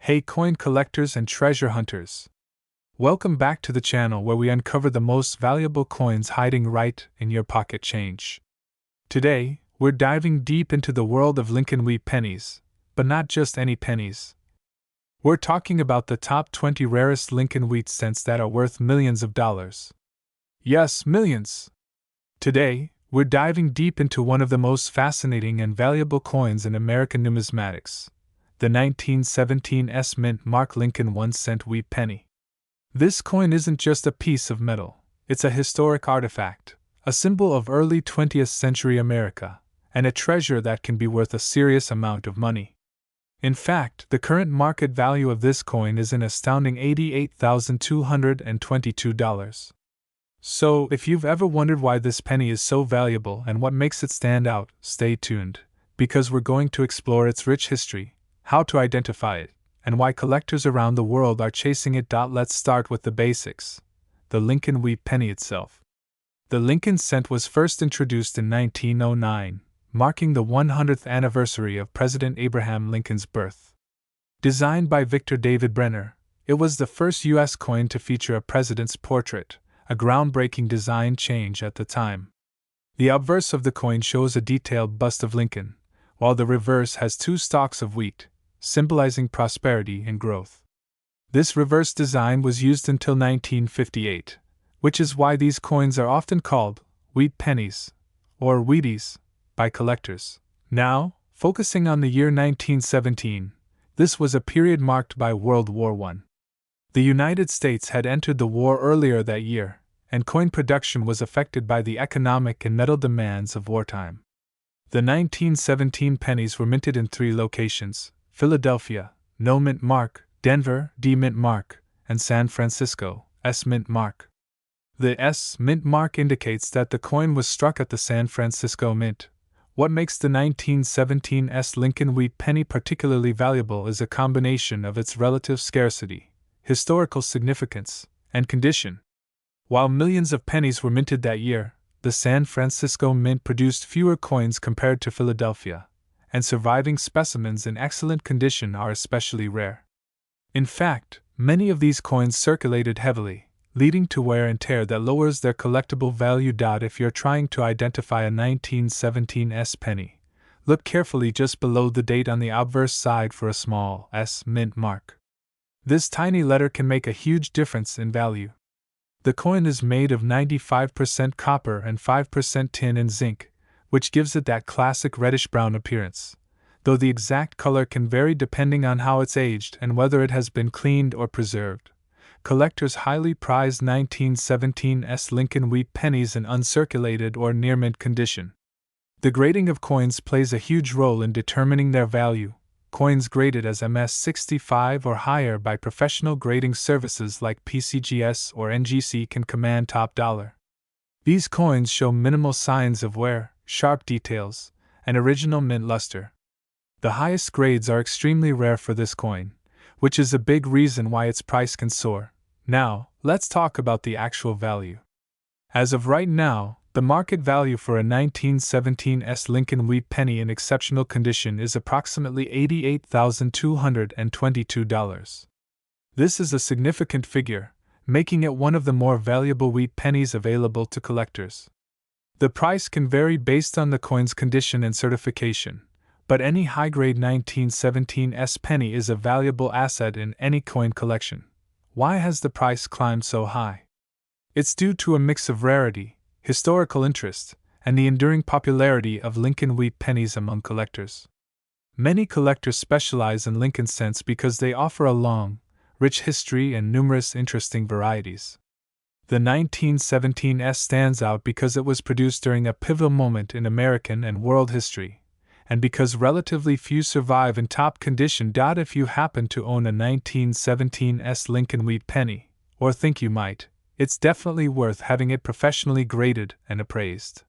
Hey coin collectors and treasure hunters! Welcome back to the channel where we uncover the most valuable coins hiding right in your pocket change. Today, we're diving deep into the world of Lincoln wheat pennies, but not just any pennies. We're talking about the top 20 rarest Lincoln wheat cents that are worth millions of dollars. Yes, millions! Today, we're diving deep into one of the most fascinating and valuable coins in American numismatics, the 1917 S Mint Mark Lincoln 1-cent wheat penny. This coin isn't just a piece of metal, it's a historic artifact, a symbol of early 20th century America, and a treasure that can be worth a serious amount of money. In fact, the current market value of this coin is an astounding $88,222. So, if you've ever wondered why this penny is so valuable and what makes it stand out, stay tuned, because we're going to explore its rich history, how to identify it, and why collectors around the world are chasing it. Let's start with the basics. The Lincoln wheat penny itself. The Lincoln cent was first introduced in 1909, marking the 100th anniversary of President Abraham Lincoln's birth. Designed by Victor David Brenner, it was the first U.S. coin to feature a president's portrait, a groundbreaking design change at the time. The obverse of the coin shows a detailed bust of Lincoln, while the reverse has two stalks of wheat, symbolizing prosperity and growth. This reverse design was used until 1958, which is why these coins are often called wheat pennies or Wheaties by collectors. Now, focusing on the year 1917, this was a period marked by World War I. The United States had entered the war earlier that year, and coin production was affected by the economic and metal demands of wartime. The 1917 pennies were minted in 3 locations: Philadelphia, No Mint Mark; Denver, D Mint Mark; and San Francisco, S Mint Mark. The S Mint Mark indicates that the coin was struck at the San Francisco Mint. What makes the 1917 S Lincoln wheat penny particularly valuable is a combination of its relative scarcity, historical significance, and condition. While millions of pennies were minted that year, the San Francisco Mint produced fewer coins compared to Philadelphia, and surviving specimens in excellent condition are especially rare. In fact, many of these coins circulated heavily, leading to wear and tear that lowers their collectible value. If you're trying to identify a 1917 S penny, look carefully just below the date on the obverse side for a small S Mint mark. This tiny letter can make a huge difference in value. The coin is made of 95% copper and 5% tin and zinc, which gives it that classic reddish-brown appearance, though the exact color can vary depending on how it's aged and whether it has been cleaned or preserved. Collectors highly prize 1917 S Lincoln wheat pennies in uncirculated or near-mint condition. The grading of coins plays a huge role in determining their value. Coins graded as MS-65 or higher by professional grading services like PCGS or NGC can command top dollar. These coins show minimal signs of wear, sharp details, and original mint luster. The highest grades are extremely rare for this coin, which is a big reason why its price can soar. Now, let's talk about the actual value. As of right now, the market value for a 1917 S Lincoln wheat penny in exceptional condition is approximately $88,222. This is a significant figure, making it one of the more valuable wheat pennies available to collectors. The price can vary based on the coin's condition and certification, but any high-grade 1917 S penny is a valuable asset in any coin collection. Why has the price climbed so high? It's due to a mix of rarity, historical interest, and the enduring popularity of Lincoln wheat pennies among collectors. Many collectors specialize in Lincoln cents because they offer a long, rich history and numerous interesting varieties. The 1917 S stands out because it was produced during a pivotal moment in American and world history, and because relatively few survive in top condition. If you happen to own a 1917 S Lincoln wheat penny, or think you might, it's definitely worth having it professionally graded and appraised.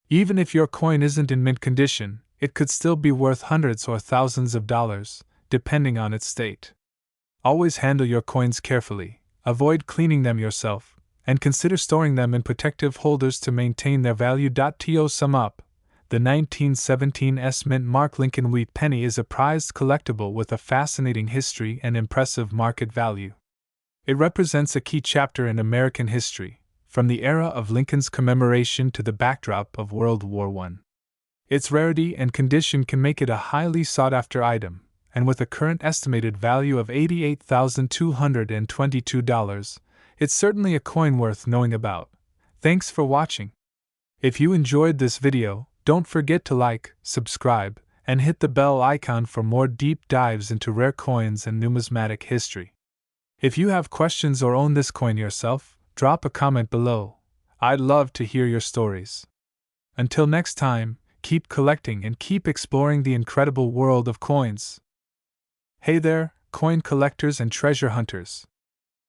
Even if your coin isn't in mint condition, it could still be worth hundreds or thousands of dollars, depending on its state. Always handle your coins carefully, avoid cleaning them yourself, and consider storing them in protective holders to maintain their value. To sum up, The 1917 S-Mint Mark Lincoln Wheat penny is a prized collectible with a fascinating history and impressive market value. It represents a key chapter in American history, from the era of Lincoln's commemoration to the backdrop of World War I. Its rarity and condition can make it a highly sought-after item, and with a current estimated value of $88,222, it's certainly a coin worth knowing about. Thanks for watching. If you enjoyed this video, don't forget to like, subscribe, and hit the bell icon for more deep dives into rare coins and numismatic history. If you have questions or own this coin yourself, drop a comment below. I'd love to hear your stories. Until next time, keep collecting and keep exploring the incredible world of coins. Hey there, coin collectors and treasure hunters.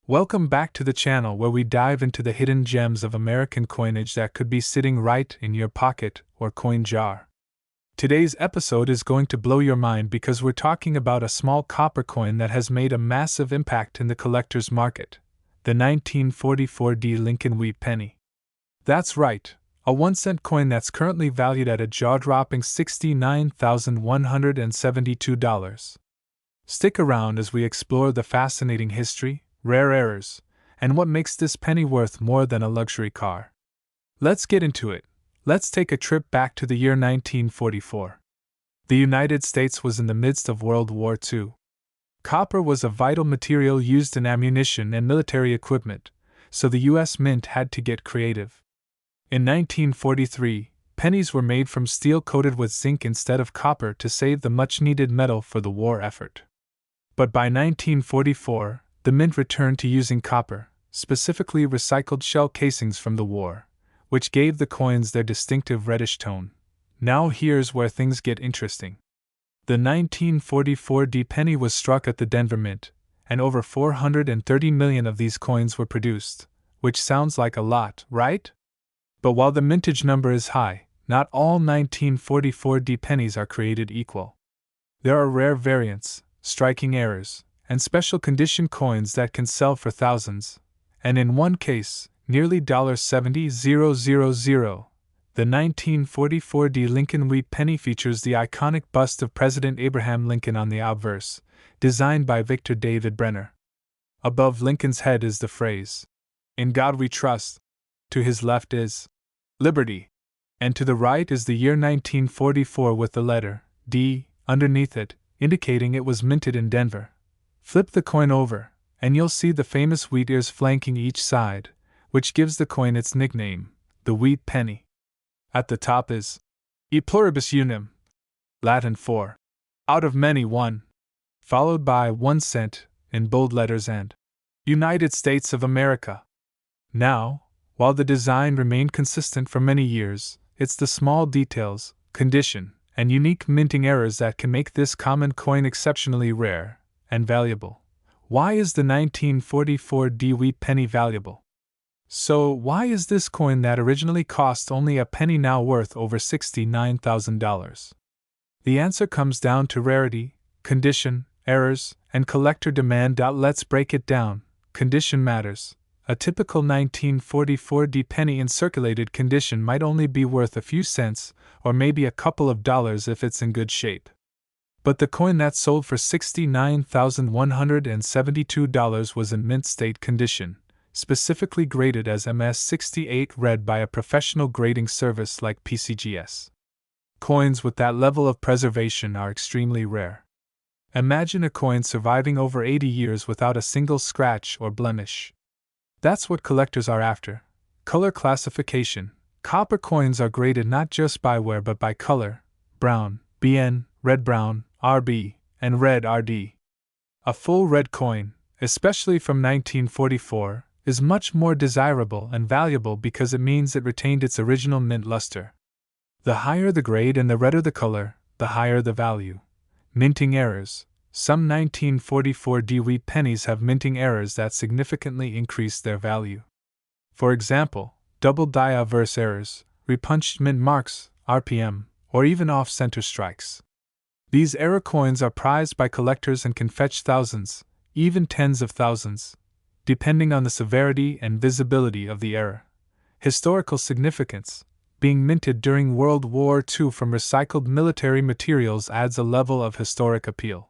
Welcome back to the channel where we dive into the hidden gems of American coinage that could be sitting right in your pocket or coin jar. Today's episode is going to blow your mind because we're talking about a small copper coin that has made a massive impact in the collector's market, the 1944 Lincoln Wheat penny. That's right, a 1-cent coin that's currently valued at a jaw-dropping $69,172. Stick around as we explore the fascinating history, rare errors, and what makes this penny worth more than a luxury car. Let's get into it. Let's take a trip back to the year 1944. The United States was in the midst of World War II. Copper was a vital material used in ammunition and military equipment, so the U.S. Mint had to get creative. In 1943, pennies were made from steel coated with zinc instead of copper to save the much-needed metal for the war effort. But by 1944, the Mint returned to using copper, specifically recycled shell casings from the war, which gave the coins their distinctive reddish tone. Now here's where things get interesting. The 1944 penny was struck at the Denver Mint, and over 430 million of these coins were produced, which sounds like a lot, right? But while the mintage number is high, not all 1944 pennies are created equal. There are rare variants, striking errors, and special condition coins that can sell for thousands, and in one case, nearly $70,000. The 1944 Lincoln Wheat penny features the iconic bust of President Abraham Lincoln on the obverse, designed by Victor David Brenner. Above Lincoln's head is the phrase, "In God We Trust." To his left is "Liberty," and to the right is the year 1944 with the letter D underneath it, indicating it was minted in Denver. Flip the coin over, and you'll see the famous wheat ears flanking each side, which gives the coin its nickname, the wheat penny. At the top is E pluribus unum, Latin for out of many one, followed by 1 cent in bold letters and United States of America. Now, while the design remained consistent for many years, it's the small details, condition, and unique minting errors that can make this common coin exceptionally rare and valuable. Why is the 1944 wheat penny valuable? So, why is this coin that originally cost only a penny now worth over $69,000? The answer comes down to rarity, condition, errors, and collector demand. Let's break it down. Condition matters. A typical 1944 penny in circulated condition might only be worth a few cents, or maybe a couple of dollars if it's in good shape. But the coin that sold for $69,172 was in mint state condition, specifically graded as MS68 red by a professional grading service like PCGS. Coins with that level of preservation are extremely rare. Imagine a coin surviving over 80 years without a single scratch or blemish. That's what collectors are after. Color classification. Copper coins are graded not just by wear but by color: brown, BN, red-brown, RB, and red RD. A full red coin, especially from 1944, is much more desirable and valuable because it means it retained its original mint luster. The higher the grade and the redder the color, the higher the value. Minting errors. Some 1944 wheat pennies have minting errors that significantly increase their value. For example, double die obverse errors, repunched mint marks, RPM, or even off-center strikes. These error coins are prized by collectors and can fetch thousands, even tens of thousands, depending on the severity and visibility of the error. Historical significance. being minted during World War II from recycled military materials adds a level of historic appeal.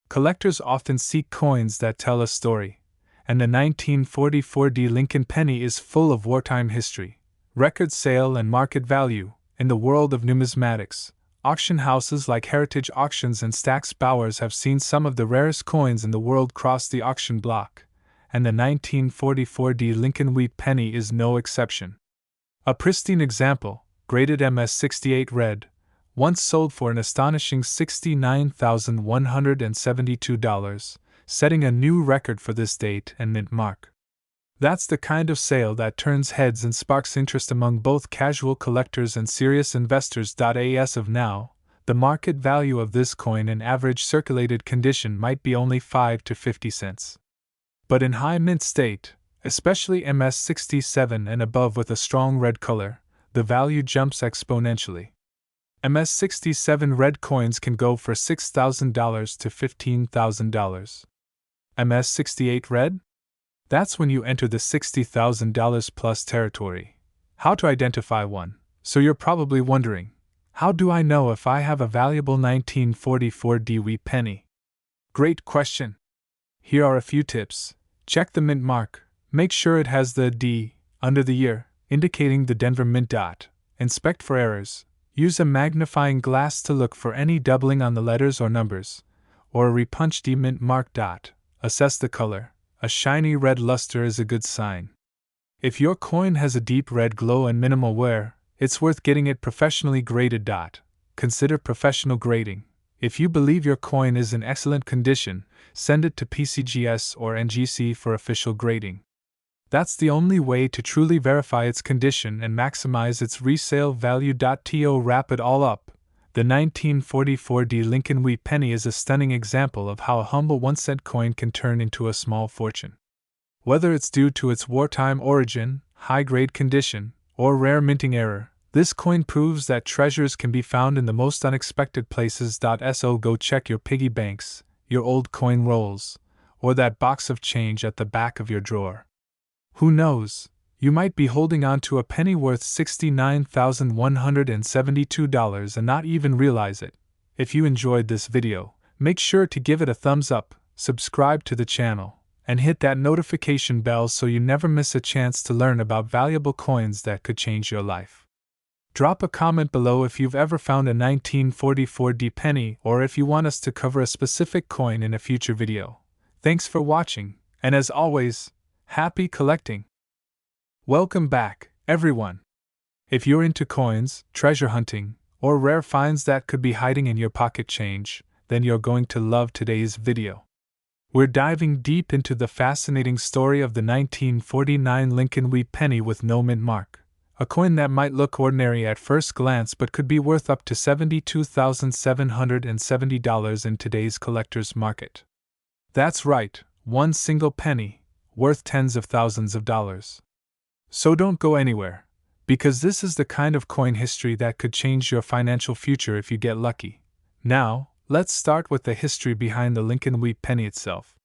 Collectors often seek coins that tell a story, and the 1944 D Lincoln penny is full of wartime history, record sale, and market value. In the world of numismatics, auction houses like Heritage Auctions and Stack's Bowers have seen some of the rarest coins in the world cross the auction block, and the 1944 D Lincoln wheat penny is no exception. A pristine example, graded MS68 red, once sold for an astonishing $69,172, setting a new record for this date and mint mark. That's the kind of sale that turns heads and sparks interest among both casual collectors and serious investors. As of now, the market value of this coin in average circulated condition might be only 5 to 50 cents. But in high mint state, especially MS67 and above with a strong red color, the value jumps exponentially. MS67 red coins can go for $6,000 to $15,000. MS68 red? That's when you enter the $60,000 plus territory. How to identify one? So you're probably wondering, how do I know if I have a valuable 1944 D wheat penny? Great question. Here are a few tips. Check the mint mark. Make sure it has the D under the year, indicating the Denver Mint dot. Inspect for errors. Use a magnifying glass to look for any doubling on the letters or numbers, or a repunched D mint mark dot. Assess the color. A shiny red luster is a good sign. If your coin has a deep red glow and minimal wear, it's worth getting it professionally graded. Consider professional grading. If you believe your coin is in excellent condition, send it to PCGS or NGC for official grading. That's the only way to truly verify its condition and maximize its resale value. To wrap it all up, the 1944 D Lincoln wheat penny is a stunning example of how a humble 1-cent coin can turn into a small fortune. Whether it's due to its wartime origin, high-grade condition, or rare minting error, this coin proves that treasures can be found in the most unexpected places. So go check your piggy banks, your old coin rolls, or that box of change at the back of your drawer. Who knows, you might be holding on to a penny worth $69,172 and not even realize it. If you enjoyed this video, make sure to give it a thumbs up, subscribe to the channel, and hit that notification bell so you never miss a chance to learn about valuable coins that could change your life. Drop a comment below if you've ever found a 1944 D penny or if you want us to cover a specific coin in a future video. Thanks for watching, and as always, happy collecting! Welcome back, everyone! If you're into coins, treasure hunting, or rare finds that could be hiding in your pocket change, then you're going to love today's video. We're diving deep into the fascinating story of the 1949 Lincoln wheat penny with no mint mark, a coin that might look ordinary at first glance but could be worth up to $72,770 in today's collector's market. That's right, one single penny, worth tens of thousands of dollars. So don't go anywhere, because this is the kind of coin history that could change your financial future if you get lucky. Now, let's start with the history behind the Lincoln wheat penny itself.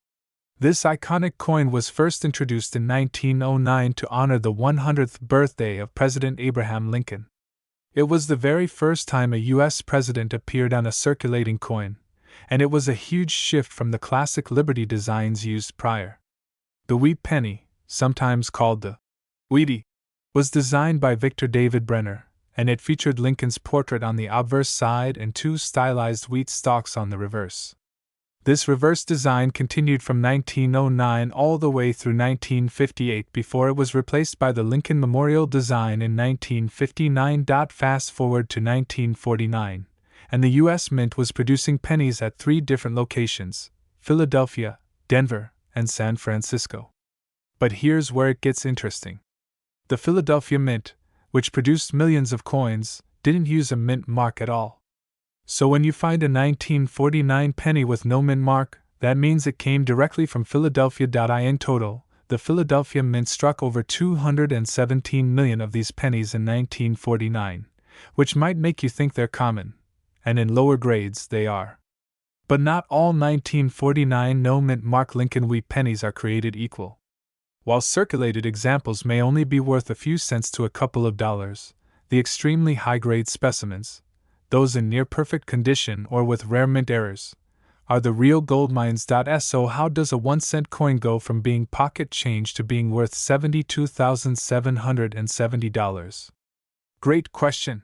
This iconic coin was first introduced in 1909 to honor the 100th birthday of President Abraham Lincoln. It was the very first time a U.S. president appeared on a circulating coin, and it was a huge shift from the classic Liberty designs used prior. The wheat penny, sometimes called the Wheatie, was designed by Victor David Brenner, and it featured Lincoln's portrait on the obverse side and two stylized wheat stalks on the reverse. This reverse design continued from 1909 all the way through 1958 before it was replaced by the Lincoln Memorial design in 1959. Fast forward to 1949, and the U.S. Mint was producing pennies at 3 different locations: Philadelphia, Denver, and San Francisco. But here's where it gets interesting. The Philadelphia Mint, which produced millions of coins, didn't use a mint mark at all. So when you find a 1949 penny with no mint mark, that means it came directly from Philadelphia. In total, the Philadelphia Mint struck over 217 million of these pennies in 1949, which might make you think they're common, and in lower grades they are. But not all 1949 no mint mark Lincoln wheat pennies are created equal. While circulated examples may only be worth a few cents to a couple of dollars, the extremely high-grade specimens, those in near-perfect condition or with rare mint errors, are the real gold mines. So how does a 1-cent coin go from being pocket change to being worth $72,770? Great question.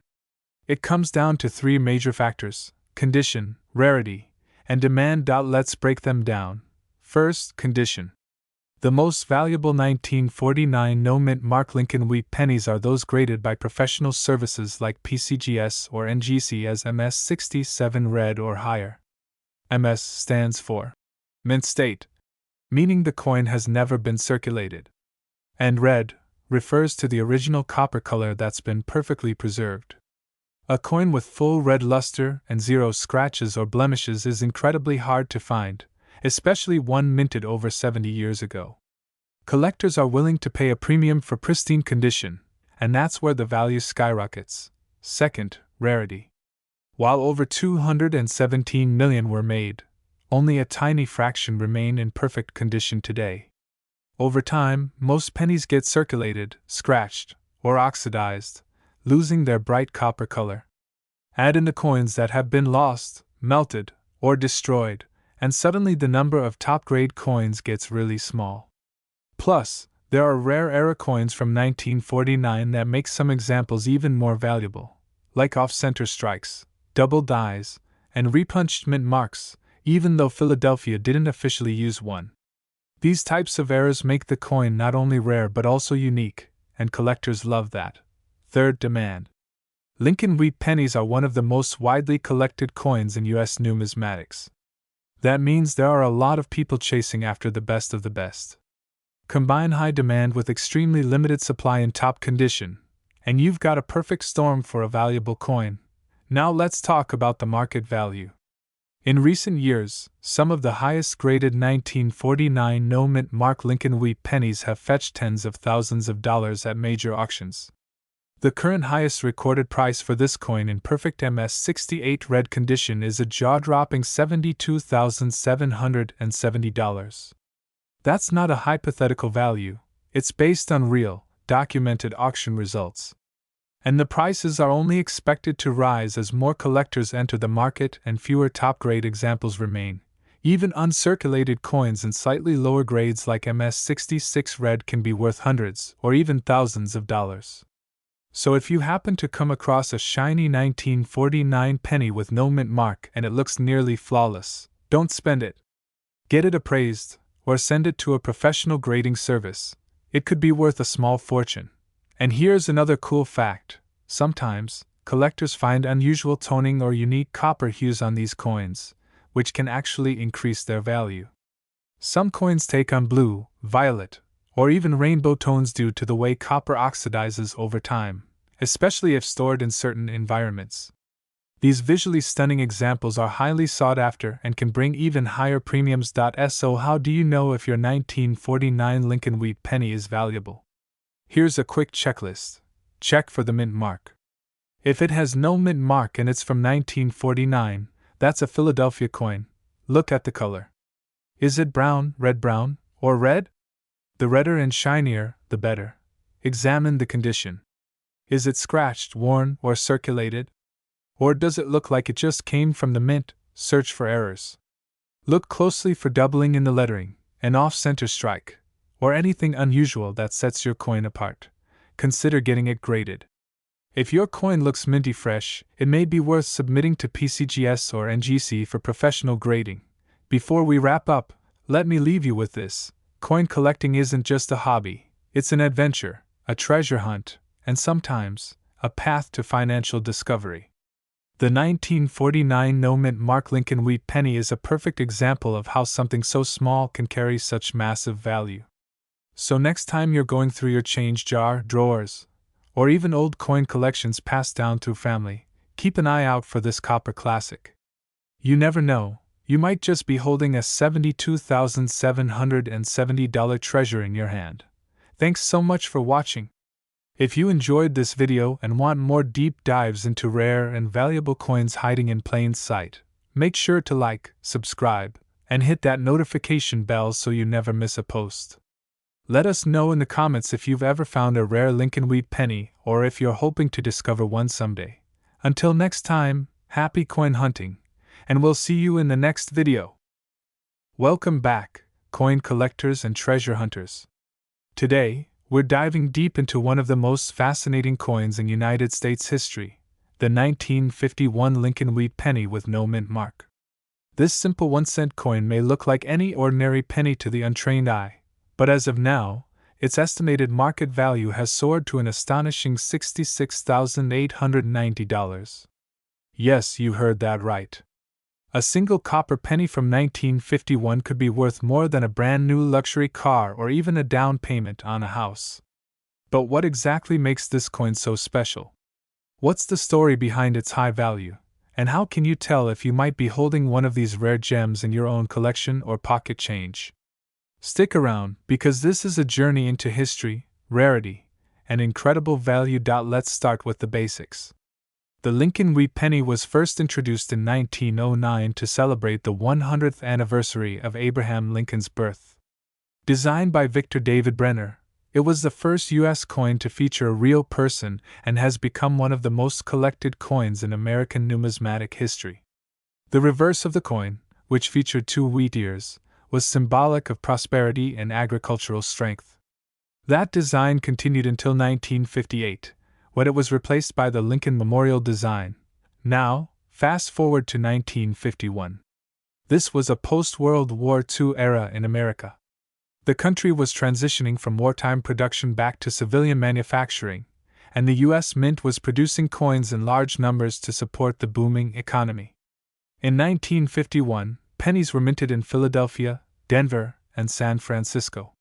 It comes down to three major factors: condition, rarity, and demand. Let's break them down. First, condition. The most valuable 1949 no-mint mark Lincoln Wheat pennies are those graded by professional services like PCGS or NGC as MS67 red or higher. MS stands for mint state, meaning the coin has never been circulated. And red refers to the original copper color that's been perfectly preserved. A coin with full red luster and zero scratches or blemishes is incredibly hard to find, especially one minted over 70 years ago. Collectors are willing to pay a premium for pristine condition, and that's where the value skyrockets. Second, rarity. While over 217 million were made, only a tiny fraction remain in perfect condition today. Over time, most pennies get circulated, scratched, or oxidized, losing their bright copper color. Add in the coins that have been lost, melted, or destroyed, and suddenly the number of top-grade coins gets really small. Plus, there are rare era coins from 1949 that make some examples even more valuable, like off-center strikes, double dies, and repunched mint marks, even though Philadelphia didn't officially use one. These types of errors make the coin not only rare but also unique, and collectors love that. Third, demand. Lincoln Wheat pennies are one of the most widely collected coins in U.S. numismatics. That means there are a lot of people chasing after the best of the best. Combine high demand with extremely limited supply in top condition, and you've got a perfect storm for a valuable coin. Now let's talk about the market value. In recent years, some of the highest graded 1949 no-mint mark Lincoln Wheat pennies have fetched tens of thousands of dollars at major auctions. The current highest recorded price for this coin in perfect MS68 red condition is a jaw-dropping $72,770. That's not a hypothetical value, it's based on real, documented auction results. And the prices are only expected to rise as more collectors enter the market and fewer top-grade examples remain. Even uncirculated coins in slightly lower grades like MS66 red can be worth hundreds or even thousands of dollars. So if you happen to come across a shiny 1949 penny with no mint mark and it looks nearly flawless, don't spend it. Get it appraised, or send it to a professional grading service. It could be worth a small fortune. And here's another cool fact. Sometimes, collectors find unusual toning or unique copper hues on these coins, which can actually increase their value. Some coins take on blue, violet, or even rainbow tones due to the way copper oxidizes over time, especially if stored in certain environments. These visually stunning examples are highly sought after and can bring even higher premiums. So how do you know if your 1949 Lincoln Wheat penny is valuable? Here's a quick checklist. Check for the mint mark. If it has no mint mark and it's from 1949, that's a Philadelphia coin. Look at the color. Is it brown, or red? The redder and shinier, the better. Examine the condition. Is it scratched, worn, or circulated? Or does it look like it just came from the mint? Search for errors. Look closely for doubling in the lettering, an off-center strike, or anything unusual that sets your coin apart. Consider getting it graded. If your coin looks minty fresh, it may be worth submitting to PCGS or NGC for professional grading. Before we wrap up, let me leave you with this. Coin collecting isn't just a hobby, it's an adventure, a treasure hunt, and sometimes, a path to financial discovery. The 1949 no-mint mark Lincoln Wheat penny is a perfect example of how something so small can carry such massive value. So next time you're going through your change jar, drawers, or even old coin collections passed down through family, keep an eye out for this copper classic. You never know, you might just be holding a $72,770 treasure in your hand. Thanks so much for watching. If you enjoyed this video and want more deep dives into rare and valuable coins hiding in plain sight, make sure to like, subscribe, and hit that notification bell so you never miss a post. Let us know in the comments if you've ever found a rare Lincoln Wheat penny or if you're hoping to discover one someday. Until next time, happy coin hunting, and we'll see you in the next video. Welcome back, coin collectors and treasure hunters. Today, we're diving deep into one of the most fascinating coins in United States history, the 1951 Lincoln Wheat penny with no mint mark. This simple 1-cent coin may look like any ordinary penny to the untrained eye, but as of now, its estimated market value has soared to an astonishing $66,890. Yes, you heard that right. A single copper penny from 1951 could be worth more than a brand new luxury car or even a down payment on a house. But what exactly makes this coin so special? What's the story behind its high value? And how can you tell if you might be holding one of these rare gems in your own collection or pocket change? Stick around, because this is a journey into history, rarity, and incredible value. Let's start with the basics. The Lincoln Wheat penny was first introduced in 1909 to celebrate the 100th anniversary of Abraham Lincoln's birth. Designed by Victor David Brenner, it was the first U.S. coin to feature a real person and has become one of the most collected coins in American numismatic history. The reverse of the coin, which featured 2 wheat ears, was symbolic of prosperity and agricultural strength. That design continued until 1958, when it was replaced by the Lincoln Memorial design. Now, fast forward to 1951. This was a post-World War II era in America. The country was transitioning from wartime production back to civilian manufacturing, and the U.S. Mint was producing coins in large numbers to support the booming economy. In 1951, pennies were minted in Philadelphia, Denver, and San Francisco.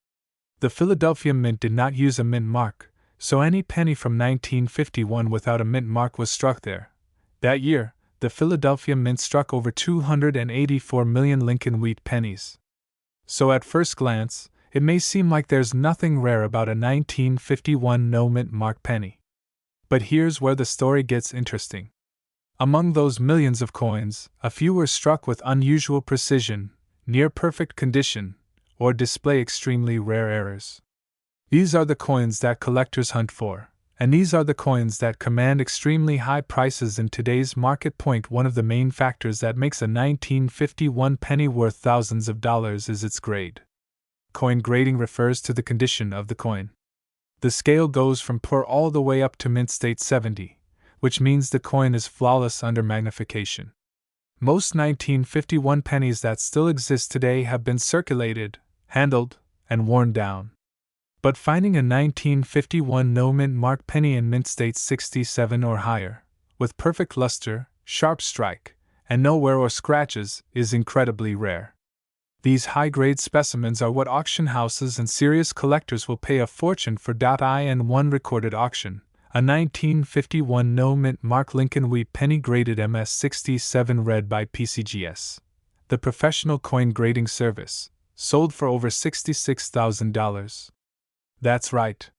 The Philadelphia Mint did not use a mint mark, so any penny from 1951 without a mint mark was struck there. That year, the Philadelphia Mint struck over 284 million Lincoln Wheat pennies. So at first glance, it may seem like there's nothing rare about a 1951 no mint mark penny. But here's where the story gets interesting. Among those millions of coins, a few were struck with unusual precision, near perfect condition, or display extremely rare errors. These are the coins that collectors hunt for, and these are the coins that command extremely high prices in today's market. One of the main factors that makes a 1951 penny worth thousands of dollars is its grade. Coin grading refers to the condition of the coin. The scale goes from poor all the way up to mint state 70, which means the coin is flawless under magnification. Most 1951 pennies that still exist today have been circulated, handled, and worn down. But finding a 1951 no mint mark penny in mint state 67 or higher, with perfect luster, sharp strike, and no wear or scratches, is incredibly rare. These high-grade specimens are what auction houses and serious collectors will pay a fortune for. In one recorded auction, a 1951 no mint mark Lincoln Wheat penny graded MS67 read by PCGS, the professional coin grading service, sold for over $66,000. That's right.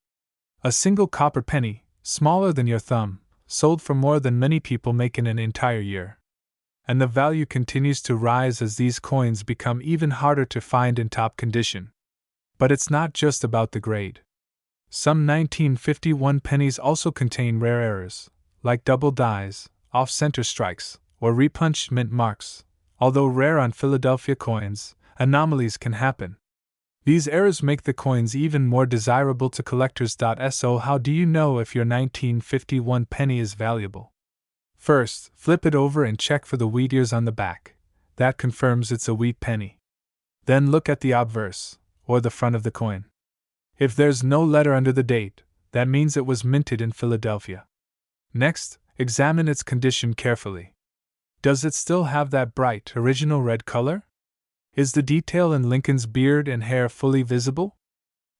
A single copper penny, smaller than your thumb, sold for more than many people make in an entire year. And the value continues to rise as these coins become even harder to find in top condition. But it's not just about the grade. Some 1951 pennies also contain rare errors, like double dies, off-center strikes, or repunched mint marks. Although rare on Philadelphia coins, anomalies can happen. These errors make the coins even more desirable to collectors. So how do you know if your 1951 penny is valuable? First, flip it over and check for the wheat ears on the back. That confirms it's a wheat penny. Then look at the obverse, or the front of the coin. If there's no letter under the date, that means it was minted in Philadelphia. Next, examine its condition carefully. Does it still have that bright, original red color? Is the detail in Lincoln's beard and hair fully visible?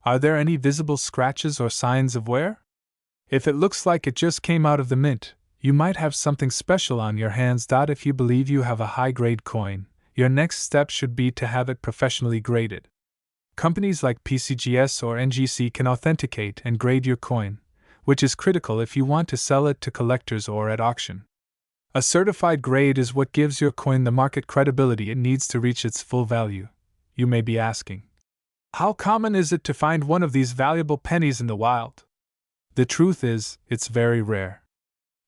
Are there any visible scratches or signs of wear? If it looks like it just came out of the mint, you might have something special on your hands. If you believe you have a high-grade coin, your next step should be to have it professionally graded. Companies like PCGS or NGC can authenticate and grade your coin, which is critical if you want to sell it to collectors or at auction. A certified grade is what gives your coin the market credibility it needs to reach its full value. You may be asking, How common is it to find one of these valuable pennies in the wild? The truth is, it's very rare.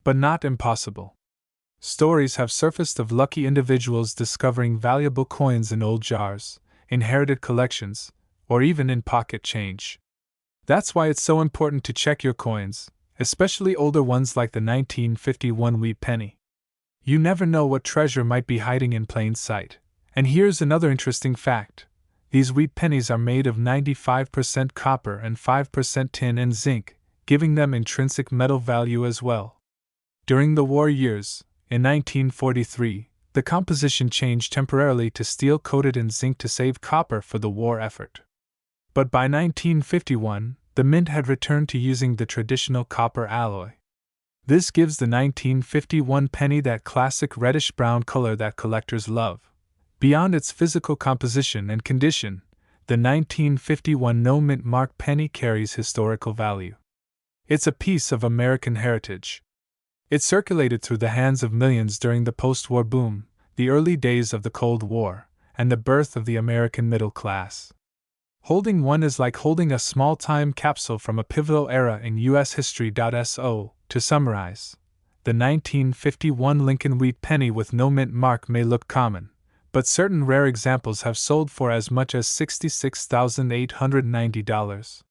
But not impossible. Stories have surfaced of lucky individuals discovering valuable coins in old jars, inherited collections, or even in pocket change. That's why it's so important to check your coins, especially older ones like the 1951 wheat penny. You never know what treasure might be hiding in plain sight. And here's another interesting fact. These wheat pennies are made of 95% copper and 5% tin and zinc, giving them intrinsic metal value as well. During the war years, in 1943, the composition changed temporarily to steel-coated and zinc to save copper for the war effort. But by 1951, the mint had returned to using the traditional copper alloy. This gives the 1951 penny that classic reddish-brown color that collectors love. Beyond its physical composition and condition, the 1951 no-mint mark penny carries historical value. It's a piece of American heritage. It circulated through the hands of millions during the post-war boom, the early days of the Cold War, and the birth of the American middle class. Holding one is like holding a small time capsule from a pivotal era in U.S. history. So, to summarize, the 1951 Lincoln wheat penny with no mint mark may look common, but certain rare examples have sold for as much as $66,890.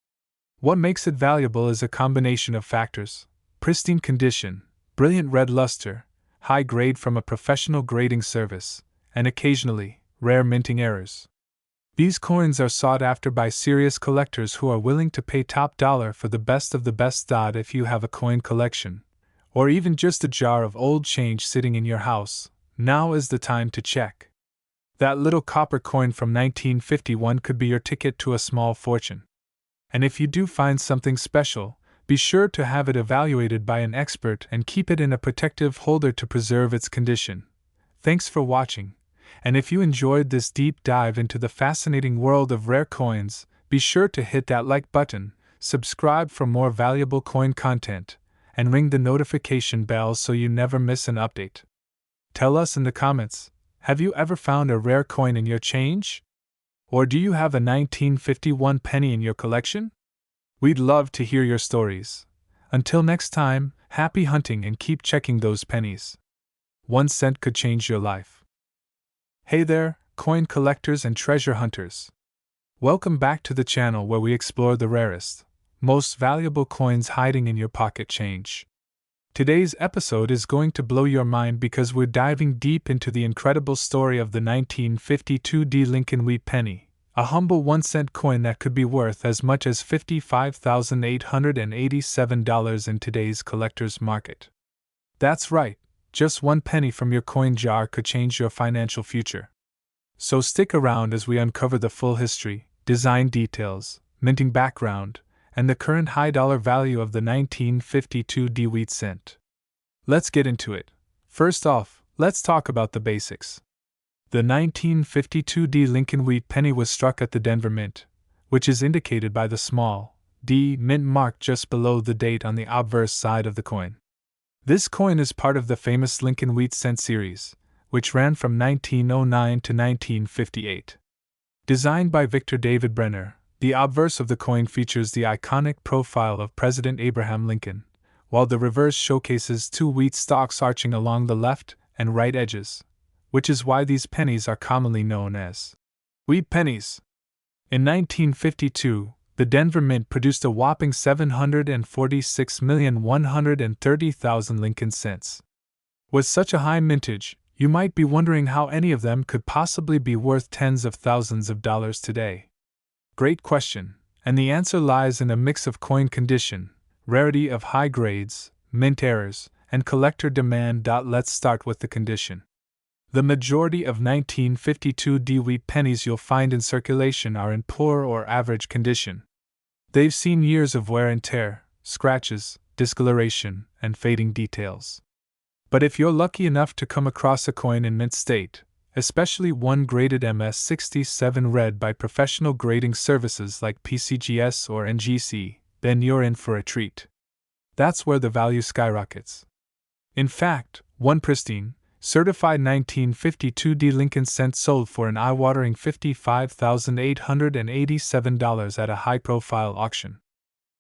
What makes it valuable is a combination of factors: pristine condition, brilliant red luster, high grade from a professional grading service, and occasionally, rare minting errors. These coins are sought after by serious collectors who are willing to pay top dollar for the best of the best. If you have a coin collection, or even just a jar of old change sitting in your house, now is the time to check. That little copper coin from 1951 could be your ticket to a small fortune. And if you do find something special, be sure to have it evaluated by an expert and keep it in a protective holder to preserve its condition. Thanks for watching, and if you enjoyed this deep dive into the fascinating world of rare coins, be sure to hit that like button, subscribe for more valuable coin content, and ring the notification bell so you never miss an update. Tell us in the comments, have you ever found a rare coin in your change? Or do you have a 1951 penny in your collection? We'd love to hear your stories. Until next time, happy hunting and keep checking those pennies. 1 cent could change your life. Hey there, coin collectors and treasure hunters. Welcome back to the channel where we explore the rarest, most valuable coins hiding in your pocket change. Today's episode is going to blow your mind because we're diving deep into the incredible story of the 1952 Lincoln wheat penny, a humble 1 cent coin that could be worth as much as $55,887 in today's collector's market. That's right, just 1 penny from your coin jar could change your financial future. So stick around as we uncover the full history, design details, minting background, and the current high dollar value of the 1952 wheat cent. Let's get into it. First off, let's talk about the basics. The 1952 Lincoln wheat penny was struck at the Denver Mint, which is indicated by the small D mint mark just below the date on the obverse side of the coin. This coin is part of the famous Lincoln wheat cent series, which ran from 1909 to 1958. Designed by Victor David Brenner, the obverse of the coin features the iconic profile of President Abraham Lincoln, while the reverse showcases 2 wheat stalks arching along the left and right edges, which is why these pennies are commonly known as wheat pennies. In 1952, the Denver Mint produced a whopping 746,130,000 Lincoln cents. With such a high mintage, you might be wondering how any of them could possibly be worth tens of thousands of dollars today. Great question, and the answer lies in a mix of coin condition, rarity of high grades, mint errors, and collector demand. Let's start with the condition. The majority of 1952 wheat pennies you'll find in circulation are in poor or average condition. They've seen years of wear and tear, scratches, discoloration, and fading details. But if you're lucky enough to come across a coin in mint state, especially one graded MS67 red by professional grading services like PCGS or NGC, then you're in for a treat. That's where the value skyrockets. In fact, one pristine, Certified 1952D Lincoln cent sold for an eye-watering $55,887 at a high-profile auction.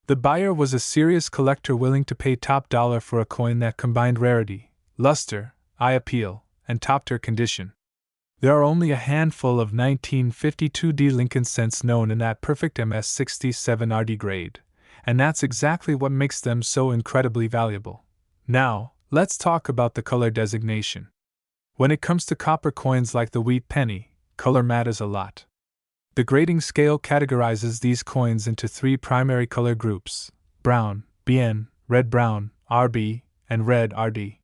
The buyer was a serious collector willing to pay top dollar for a coin that combined rarity, luster, eye appeal, and top-tier condition. There are only a handful of 1952D Lincoln cents known in that perfect MS67RD grade, and that's exactly what makes them so incredibly valuable. Now, let's talk about the color designation. When it comes to copper coins like the wheat penny, color matters a lot. The grading scale categorizes these coins into three primary color groups: brown, BN, red-brown, RB, and red RD.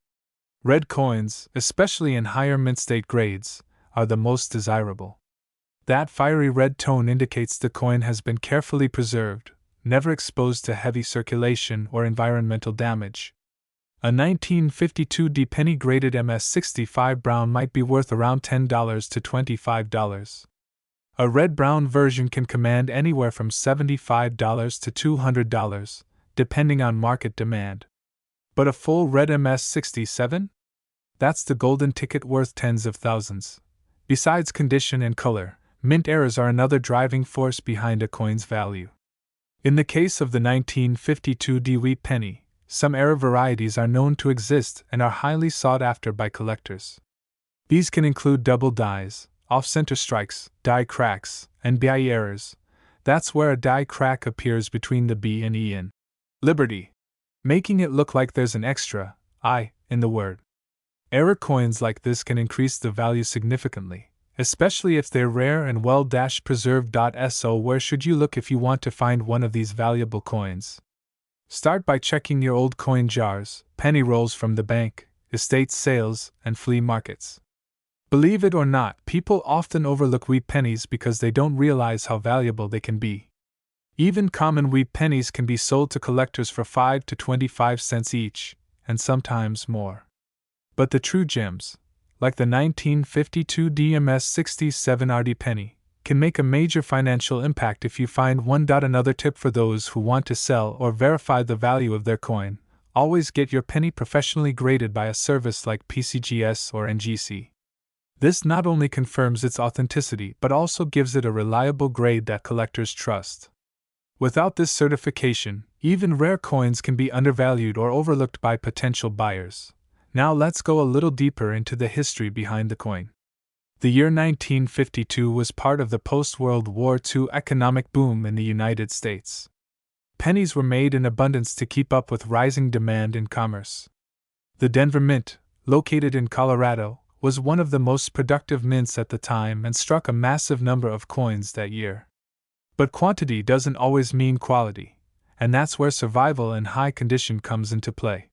Red coins, especially in higher mint state grades, are the most desirable. That fiery red tone indicates the coin has been carefully preserved, never exposed to heavy circulation or environmental damage. A 1952D penny graded MS65 brown might be worth around $10 to $25. A red-brown version can command anywhere from $75 to $200, depending on market demand. But a full red MS67? That's the golden ticket worth tens of thousands. Besides condition and color, mint errors are another driving force behind a coin's value. In the case of the 1952D wheat penny, some error varieties are known to exist and are highly sought after by collectors. These can include double dies, off-center strikes, die cracks, and BIE errors. That's where a die crack appears between the B and E in Liberty, making it look like there's an extra I in the word. Error coins like this can increase the value significantly, especially if they're rare and well-preserved. So where should you look if you want to find one of these valuable coins? Start by checking your old coin jars, penny rolls from the bank, estate sales, and flea markets. Believe it or not, people often overlook wheat pennies because they don't realize how valuable they can be. Even common wheat pennies can be sold to collectors for 5 to 25 cents each, and sometimes more. But the true gems, like the 1952 DMS 67RD penny, can make a major financial impact if you find one. Another tip for those who want to sell or verify the value of their coin: always get your penny professionally graded by a service like PCGS or NGC. This not only confirms its authenticity but also gives it a reliable grade that collectors trust. Without this certification, even rare coins can be undervalued or overlooked by potential buyers. Now let's go a little deeper into the history behind the coin. The year 1952 was part of the post-World War II economic boom in the United States. Pennies were made in abundance to keep up with rising demand in commerce. The Denver Mint, located in Colorado, was one of the most productive mints at the time and struck a massive number of coins that year. But quantity doesn't always mean quality, and that's where survival in high condition comes into play.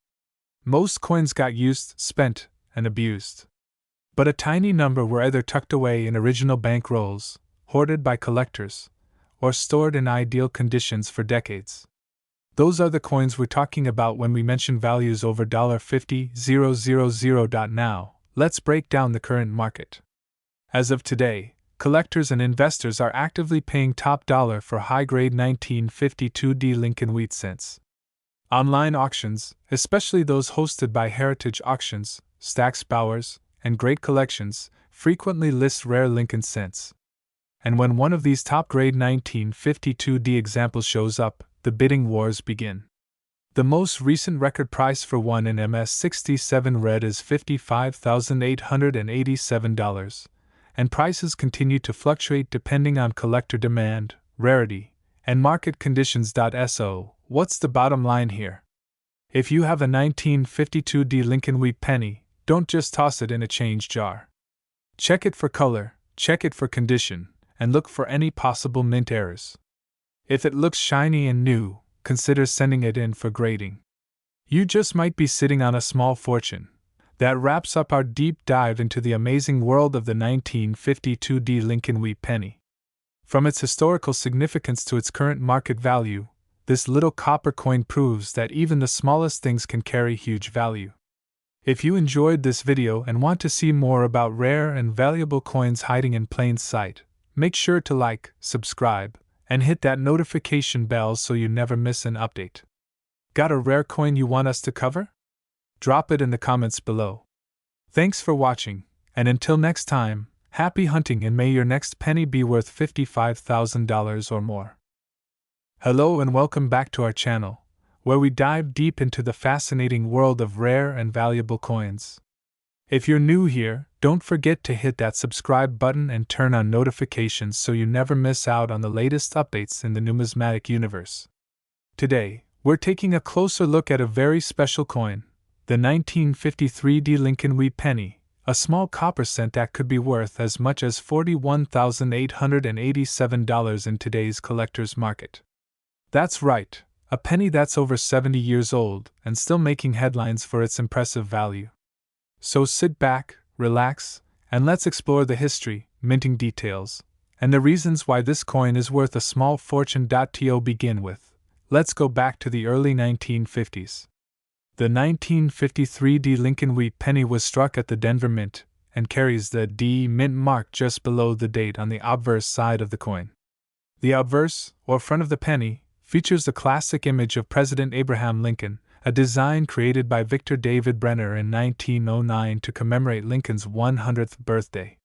Most coins got used, spent, and abused. But a tiny number were either tucked away in original bank rolls, hoarded by collectors, or stored in ideal conditions for decades. Those are the coins we're talking about when we mention values over $50,000. Now, let's break down the current market. As of today, collectors and investors are actively paying top dollar for high-grade 1952D Lincoln wheat cents. Online auctions, especially those hosted by Heritage Auctions, Stack's Bowers, and Great Collections, frequently list rare Lincoln cents. And when one of these top-grade 1952D examples shows up, the bidding wars begin. The most recent record price for one in MS67 red is $55,887, and prices continue to fluctuate depending on collector demand, rarity, and market conditions. So, what's the bottom line here? If you have a 1952D Lincoln wheat penny, don't just toss it in a change jar. Check it for color, check it for condition, and look for any possible mint errors. If it looks shiny and new, consider sending it in for grading. You just might be sitting on a small fortune. That wraps up our deep dive into the amazing world of the 1952D Lincoln wheat penny. From its historical significance to its current market value, this little copper coin proves that even the smallest things can carry huge value. If you enjoyed this video and want to see more about rare and valuable coins hiding in plain sight, make sure to like, subscribe, and hit that notification bell so you never miss an update. Got a rare coin you want us to cover? Drop it in the comments below. Thanks for watching, and until next time, happy hunting and may your next penny be worth $55,000 or more. Hello and welcome back to our channel, where we dive deep into the fascinating world of rare and valuable coins. If you're new here, don't forget to hit that subscribe button and turn on notifications so you never miss out on the latest updates in the numismatic universe. Today, we're taking a closer look at a very special coin, the 1953 Lincoln Wheat Penny, a small copper cent that could be worth as much as $41,887 in today's collector's market. That's right, a penny that's over 70 years old and still making headlines for its impressive value. So sit back, relax, and let's explore the history, minting details, and the reasons why this coin is worth a small fortune. To begin with, let's go back to the early 1950s. The 1953 Lincoln Wheat Penny was struck at the Denver Mint and carries the D Mint mark just below the date on the obverse side of the coin. The obverse, or front of the penny, features the classic image of President Abraham Lincoln, a design created by Victor David Brenner in 1909 to commemorate Lincoln's 100th birthday.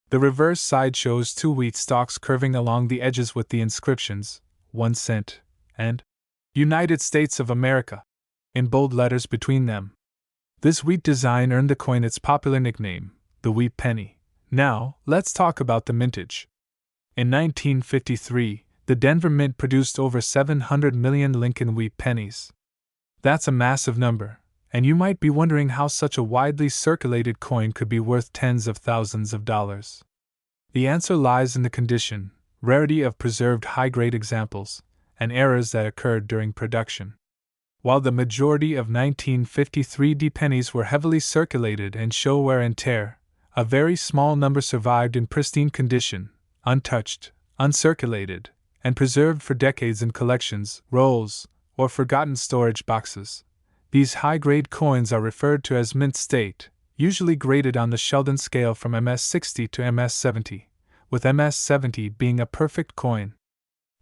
The reverse side shows two wheat stalks curving along the edges with the inscriptions, 1 cent, and United States of America, in bold letters between them. This wheat design earned the coin its popular nickname, the Wheat Penny. Now, let's talk about the mintage. In 1953, the Denver Mint produced over 700 million Lincoln Wheat Pennies. That's a massive number, and you might be wondering how such a widely circulated coin could be worth tens of thousands of dollars. The answer lies in the condition, rarity of preserved high-grade examples, and errors that occurred during production. While the majority of 1953 pennies were heavily circulated and show wear and tear, a very small number survived in pristine condition, untouched, uncirculated, and preserved for decades in collections, rolls, or forgotten storage boxes. These high-grade coins are referred to as mint state, usually graded on the Sheldon scale from MS-60 to MS-70, with MS-70 being a perfect coin.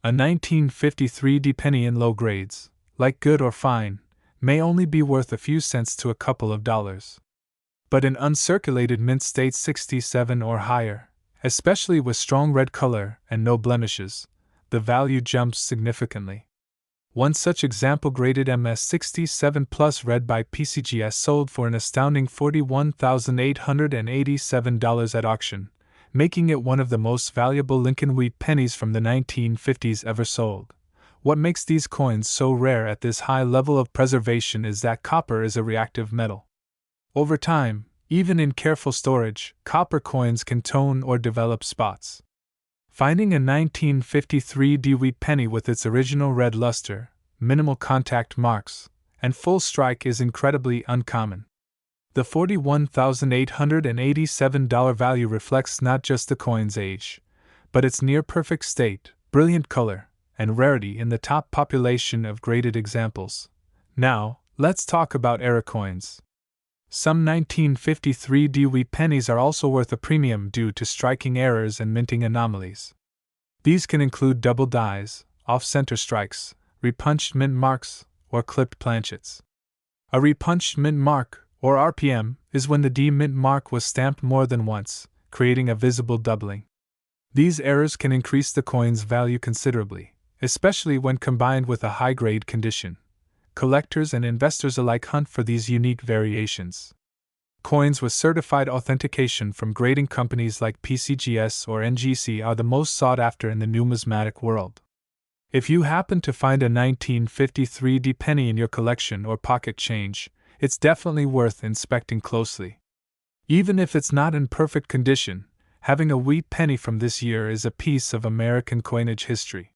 A 1953 penny in low grades, like good or fine, may only be worth a few cents to a couple of dollars. But in uncirculated mint state 67 or higher, especially with strong red color and no blemishes, the value jumps significantly. One such example graded MS-67 Plus read by PCGS sold for an astounding $41,887 at auction, making it one of the most valuable Lincoln Wheat pennies from the 1950s ever sold. What makes these coins so rare at this high level of preservation is that copper is a reactive metal. Over time, even in careful storage, copper coins can tone or develop spots. Finding a 1953 Wheat penny with its original red luster, minimal contact marks, and full strike is incredibly uncommon. The $41,887 value reflects not just the coin's age, but its near-perfect state, brilliant color, and rarity in the top population of graded examples. Now, let's talk about error coins. Some 1953 Wheat pennies are also worth a premium due to striking errors and minting anomalies. These can include double dies, off-center strikes, repunched mint marks, or clipped planchets. A repunched mint mark, or RPM, is when the D mint mark was stamped more than once, creating a visible doubling. These errors can increase the coin's value considerably, especially when combined with a high-grade condition. Collectors and investors alike hunt for these unique variations. Coins with certified authentication from grading companies like PCGS or NGC are the most sought after in the numismatic world. If you happen to find a 1953 penny in your collection or pocket change, it's definitely worth inspecting closely. Even if it's not in perfect condition, having a wheat penny from this year is a piece of American coinage history.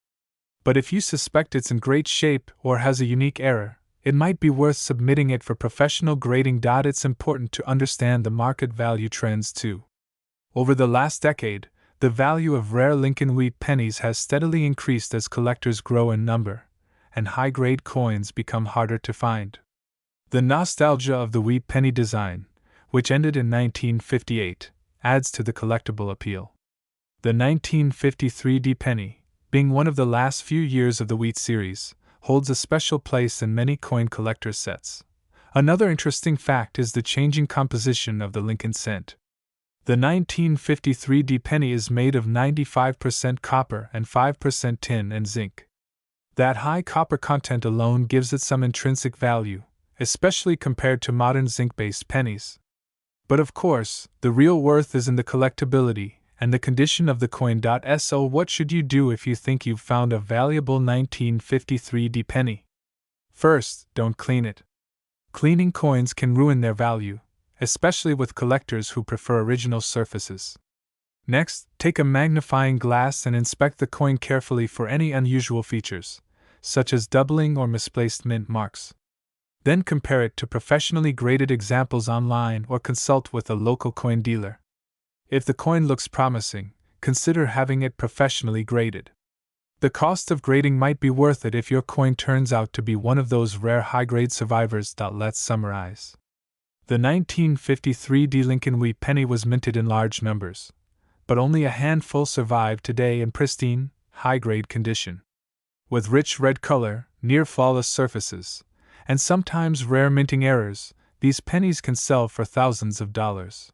But if you suspect it's in great shape or has a unique error, it might be worth submitting it for professional grading. It's important to understand the market value trends too. Over the last decade, the value of rare Lincoln Wheat pennies has steadily increased as collectors grow in number, and high-grade coins become harder to find. The nostalgia of the wheat penny design, which ended in 1958, adds to the collectible appeal. The 1953 penny, being one of the last few years of the wheat series, holds a special place in many coin collector sets. Another interesting fact is the changing composition of the Lincoln cent. The 1953 D penny is made of 95% copper and 5% tin and zinc. That high copper content alone gives it some intrinsic value, especially compared to modern zinc-based pennies. But of course, the real worth is in the collectability and the condition of the coin. So what should you do if you think you've found a valuable 1953 D penny? First, don't clean it. Cleaning coins can ruin their value, especially with collectors who prefer original surfaces. Next, take a magnifying glass and inspect the coin carefully for any unusual features, such as doubling or misplaced mint marks. Then compare it to professionally graded examples online or consult with a local coin dealer. If the coin looks promising, consider having it professionally graded. The cost of grading might be worth it if your coin turns out to be one of those rare high-grade survivors. Let's summarize. The 1953 D Lincoln wheat penny was minted in large numbers, but only a handful survive today in pristine, high-grade condition. With rich red color, near-flawless surfaces, and sometimes rare minting errors, these pennies can sell for thousands of dollars.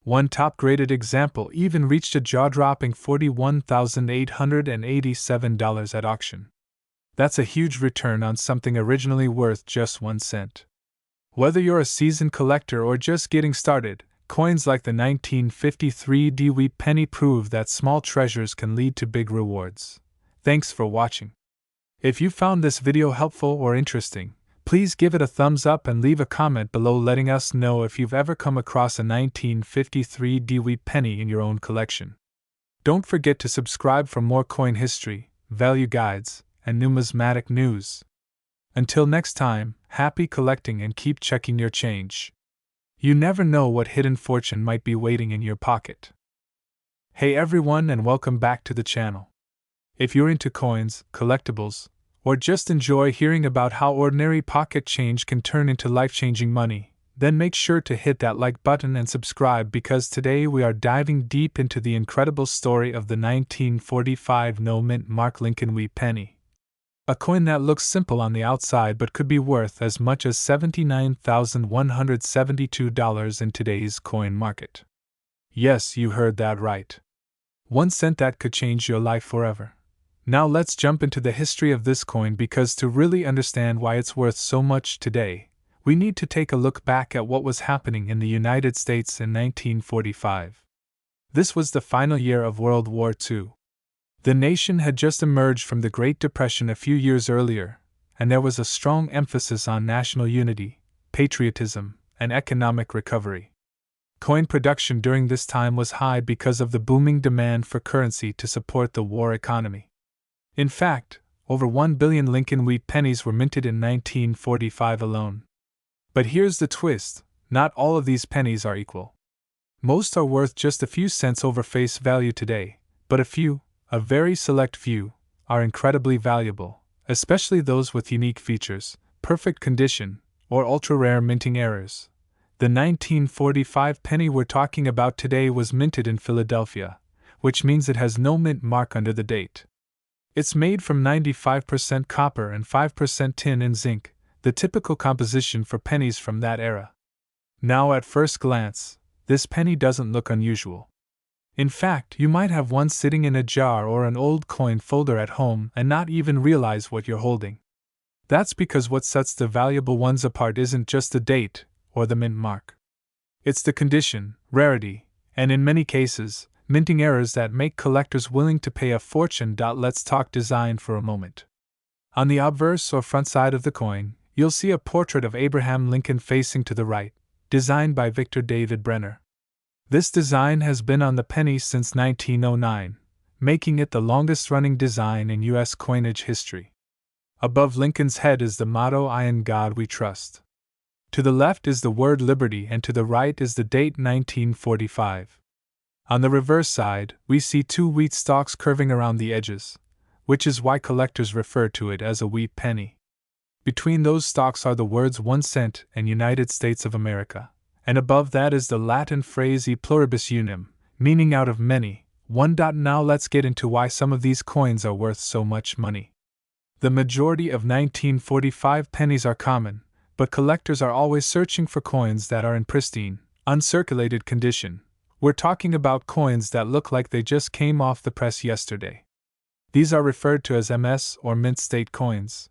One top-graded example even reached a jaw-dropping $41,887 at auction. That's a huge return on something originally worth just 1 cent. Whether you're a seasoned collector or just getting started, coins like the 1953 D wheat penny prove that small treasures can lead to big rewards. Thanks for watching. If you found this video helpful or interesting, please give it a thumbs up and leave a comment below letting us know if you've ever come across a 1953 D wheat penny in your own collection. Don't forget to subscribe for more coin history, value guides, and numismatic news. Until next time, happy collecting and keep checking your change. You never know what hidden fortune might be waiting in your pocket. Hey everyone, and welcome back to the channel. If you're into coins, collectibles, or just enjoy hearing about how ordinary pocket change can turn into life-changing money, then make sure to hit that like button and subscribe, because today we are diving deep into the incredible story of the 1945 no-mint mark Lincoln wheat penny. A coin that looks simple on the outside but could be worth as much as $79,172 in today's coin market. Yes, you heard that right. 1 cent that could change your life forever. Now let's jump into the history of this coin, because to really understand why it's worth so much today, we need to take a look back at what was happening in the United States in 1945. This was the final year of World War II. The nation had just emerged from the Great Depression a few years earlier, and there was a strong emphasis on national unity, patriotism, and economic recovery. Coin production during this time was high because of the booming demand for currency to support the war economy. In fact, over 1 billion Lincoln wheat pennies were minted in 1945 alone. But here's the twist: not all of these pennies are equal. Most are worth just a few cents over face value today, but a very select few, are incredibly valuable, especially those with unique features, perfect condition, or ultra-rare minting errors. The 1945 penny we're talking about today was minted in Philadelphia, which means it has no mint mark under the date. It's made from 95% copper and 5% tin and zinc, the typical composition for pennies from that era. Now, at first glance, this penny doesn't look unusual. In fact, you might have one sitting in a jar or an old coin folder at home and not even realize what you're holding. That's because what sets the valuable ones apart isn't just the date or the mint mark. It's the condition, rarity, and in many cases, minting errors that make collectors willing to pay a fortune. Let's talk design for a moment. On the obverse or front side of the coin, you'll see a portrait of Abraham Lincoln facing to the right, designed by Victor David Brenner. This design has been on the penny since 1909, making it the longest-running design in U.S. coinage history. Above Lincoln's head is the motto, "I in God we trust." To the left is the word liberty, and to the right is the date 1945. On the reverse side, we see 2 wheat stalks curving around the edges, which is why collectors refer to it as a wheat penny. Between those stalks are the words 1 cent and United States of America, and above that is the Latin phrase e pluribus unum, meaning out of many, one. Now let's get into why some of these coins are worth so much money. The majority of 1945 pennies are common, but collectors are always searching for coins that are in pristine, uncirculated condition. We're talking about coins that look like they just came off the press yesterday. These are referred to as MS or mint state coins.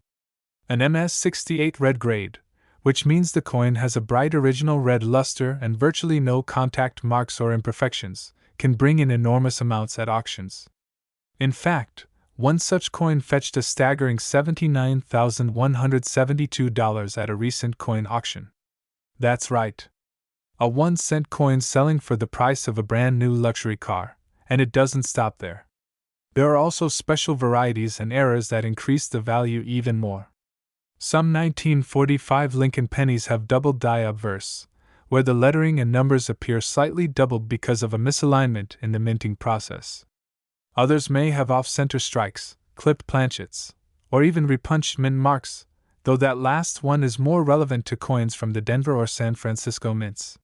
An MS68 red grade, which means the coin has a bright original red luster and virtually no contact marks or imperfections, can bring in enormous amounts at auctions. In fact, one such coin fetched a staggering $79,172 at a recent coin auction. That's right. A 1-cent coin selling for the price of a brand new luxury car, and it doesn't stop there. There are also special varieties and errors that increase the value even more. Some 1945 Lincoln pennies have double die obverse, where the lettering and numbers appear slightly doubled because of a misalignment in the minting process. Others may have off-center strikes, clipped planchets, or even repunched mint marks, though that last one is more relevant to coins from the Denver or San Francisco mints.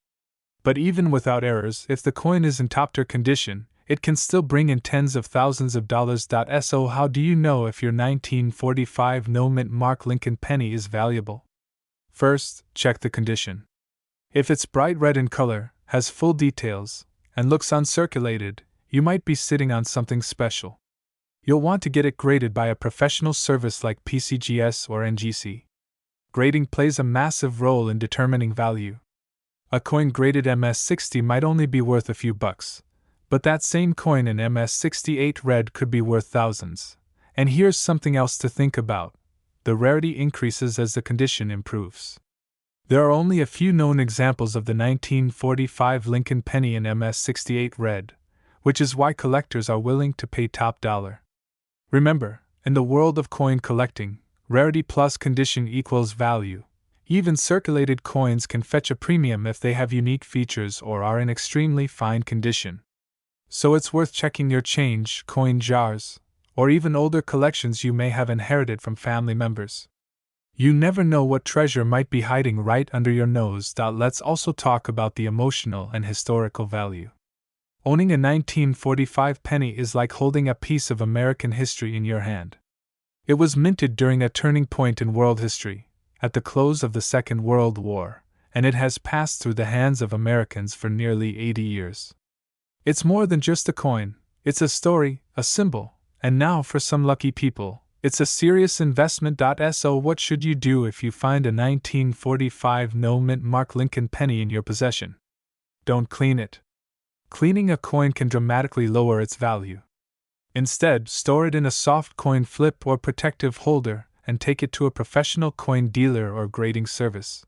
But even without errors, if the coin is in top-tier condition, it can still bring in tens of thousands of dollars. So how do you know if your 1945 no-mint mark Lincoln penny is valuable? First, check the condition. If it's bright red in color, has full details, and looks uncirculated, you might be sitting on something special. You'll want to get it graded by a professional service like PCGS or NGC. Grading plays a massive role in determining value. A coin graded MS60 might only be worth a few bucks, but that same coin in MS68 red could be worth thousands. And here's something else to think about. The rarity increases as the condition improves. There are only a few known examples of the 1945 Lincoln penny in MS68 red, which is why collectors are willing to pay top dollar. Remember, in the world of coin collecting, rarity plus condition equals value. Even circulated coins can fetch a premium if they have unique features or are in extremely fine condition. So it's worth checking your change, coin jars, or even older collections you may have inherited from family members. You never know what treasure might be hiding right under your nose. Let's also talk about the emotional and historical value. Owning a 1945 penny is like holding a piece of American history in your hand. It was minted during a turning point in world history, at the close of the Second World War, and it has passed through the hands of Americans for nearly 80 years. It's more than just a coin, it's a story, a symbol, and now for some lucky people, it's a serious investment. So what should you do if you find a 1945 no-mint mark Lincoln penny in your possession? Don't clean it. Cleaning a coin can dramatically lower its value. Instead, store it in a soft coin flip or protective holder and take it to a professional coin dealer or grading service.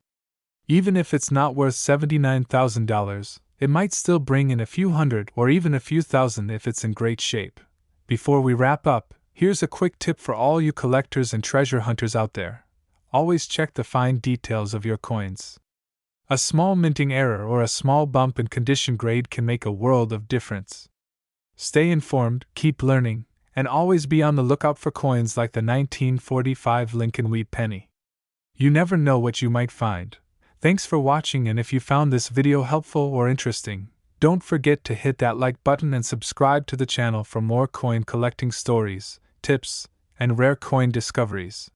Even if it's not worth $79,000, it might still bring in a few hundred or even a few thousand if it's in great shape. Before we wrap up, here's a quick tip for all you collectors and treasure hunters out there. Always check the fine details of your coins. A small minting error or a small bump in condition grade can make a world of difference. Stay informed, keep learning, and always be on the lookout for coins like the 1945 Lincoln wheat penny. You never know what you might find. Thanks for watching, and if you found this video helpful or interesting, don't forget to hit that like button and subscribe to the channel for more coin collecting stories, tips, and rare coin discoveries.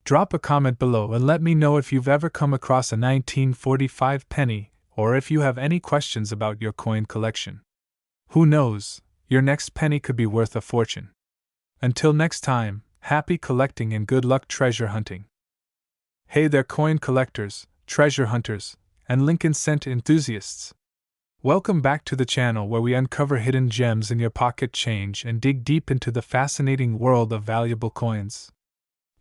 Drop a comment below and let me know if you've ever come across a 1945 penny, or if you have any questions about your coin collection. Who knows, your next penny could be worth a fortune. Until next time, happy collecting and good luck treasure hunting. Hey there, coin collectors, treasure hunters, and Lincoln cent enthusiasts. Welcome back to the channel where we uncover hidden gems in your pocket change and dig deep into the fascinating world of valuable coins.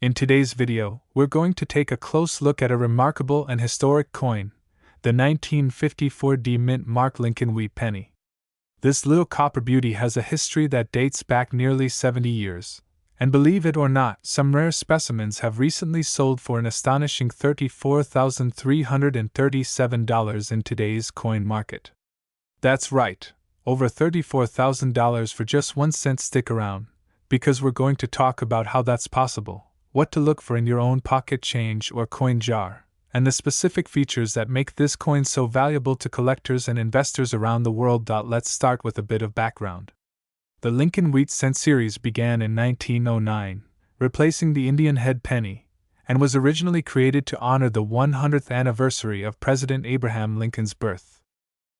In today's video, we're going to take a close look at a remarkable and historic coin, the 1954 D-Mint mark Lincoln wheat penny. This little copper beauty has a history that dates back nearly 70 years, and believe it or not, some rare specimens have recently sold for an astonishing $34,337 in today's coin market. That's right, over $34,000 for just 1 cent. Stick around, because we're going to talk about how that's possible, what to look for in your own pocket change or coin jar, and the specific features that make this coin so valuable to collectors and investors around the world. Let's start with a bit of background. The Lincoln Wheat Cent series began in 1909, replacing the Indian head penny, and was originally created to honor the 100th anniversary of President Abraham Lincoln's birth.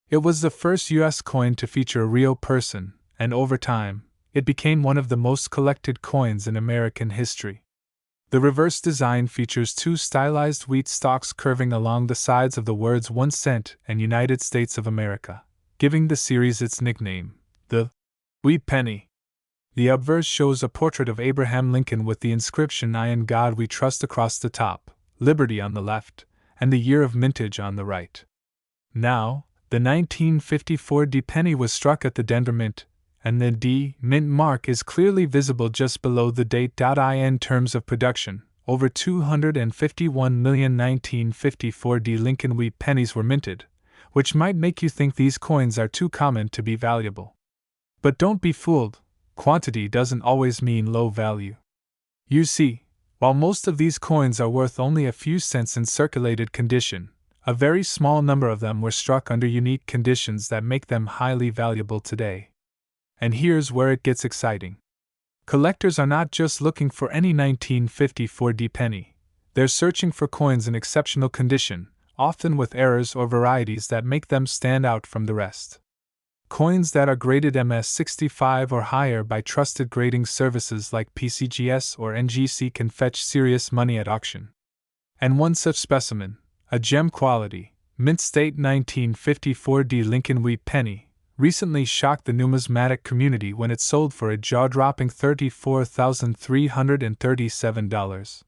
It was the first U.S. coin to feature a real person, and over time, it became one of the most collected coins in American history. The reverse design features two stylized wheat stalks curving along the sides of the words 1 cent and United States of America, giving the series its nickname, the Wheat Penny. The obverse shows a portrait of Abraham Lincoln with the inscription "I in God We Trust" across the top, Liberty on the left, and the year of mintage on the right. Now, the 1954 D penny was struck at the Denver Mint, and the D Mint mark is clearly visible just below the date. In terms of production, over 251 million 1954 D Lincoln Wheat pennies were minted, which might make you think these coins are too common to be valuable. But don't be fooled, quantity doesn't always mean low value. You see, while most of these coins are worth only a few cents in circulated condition, a very small number of them were struck under unique conditions that make them highly valuable today. And here's where it gets exciting. Collectors are not just looking for any 1954 D penny, they're searching for coins in exceptional condition, often with errors or varieties that make them stand out from the rest. Coins that are graded MS65 or higher by trusted grading services like PCGS or NGC can fetch serious money at auction. And one such specimen, a gem quality, mint state 1954 D Lincoln Wheat penny, recently shocked the numismatic community when it sold for a jaw-dropping $34,337.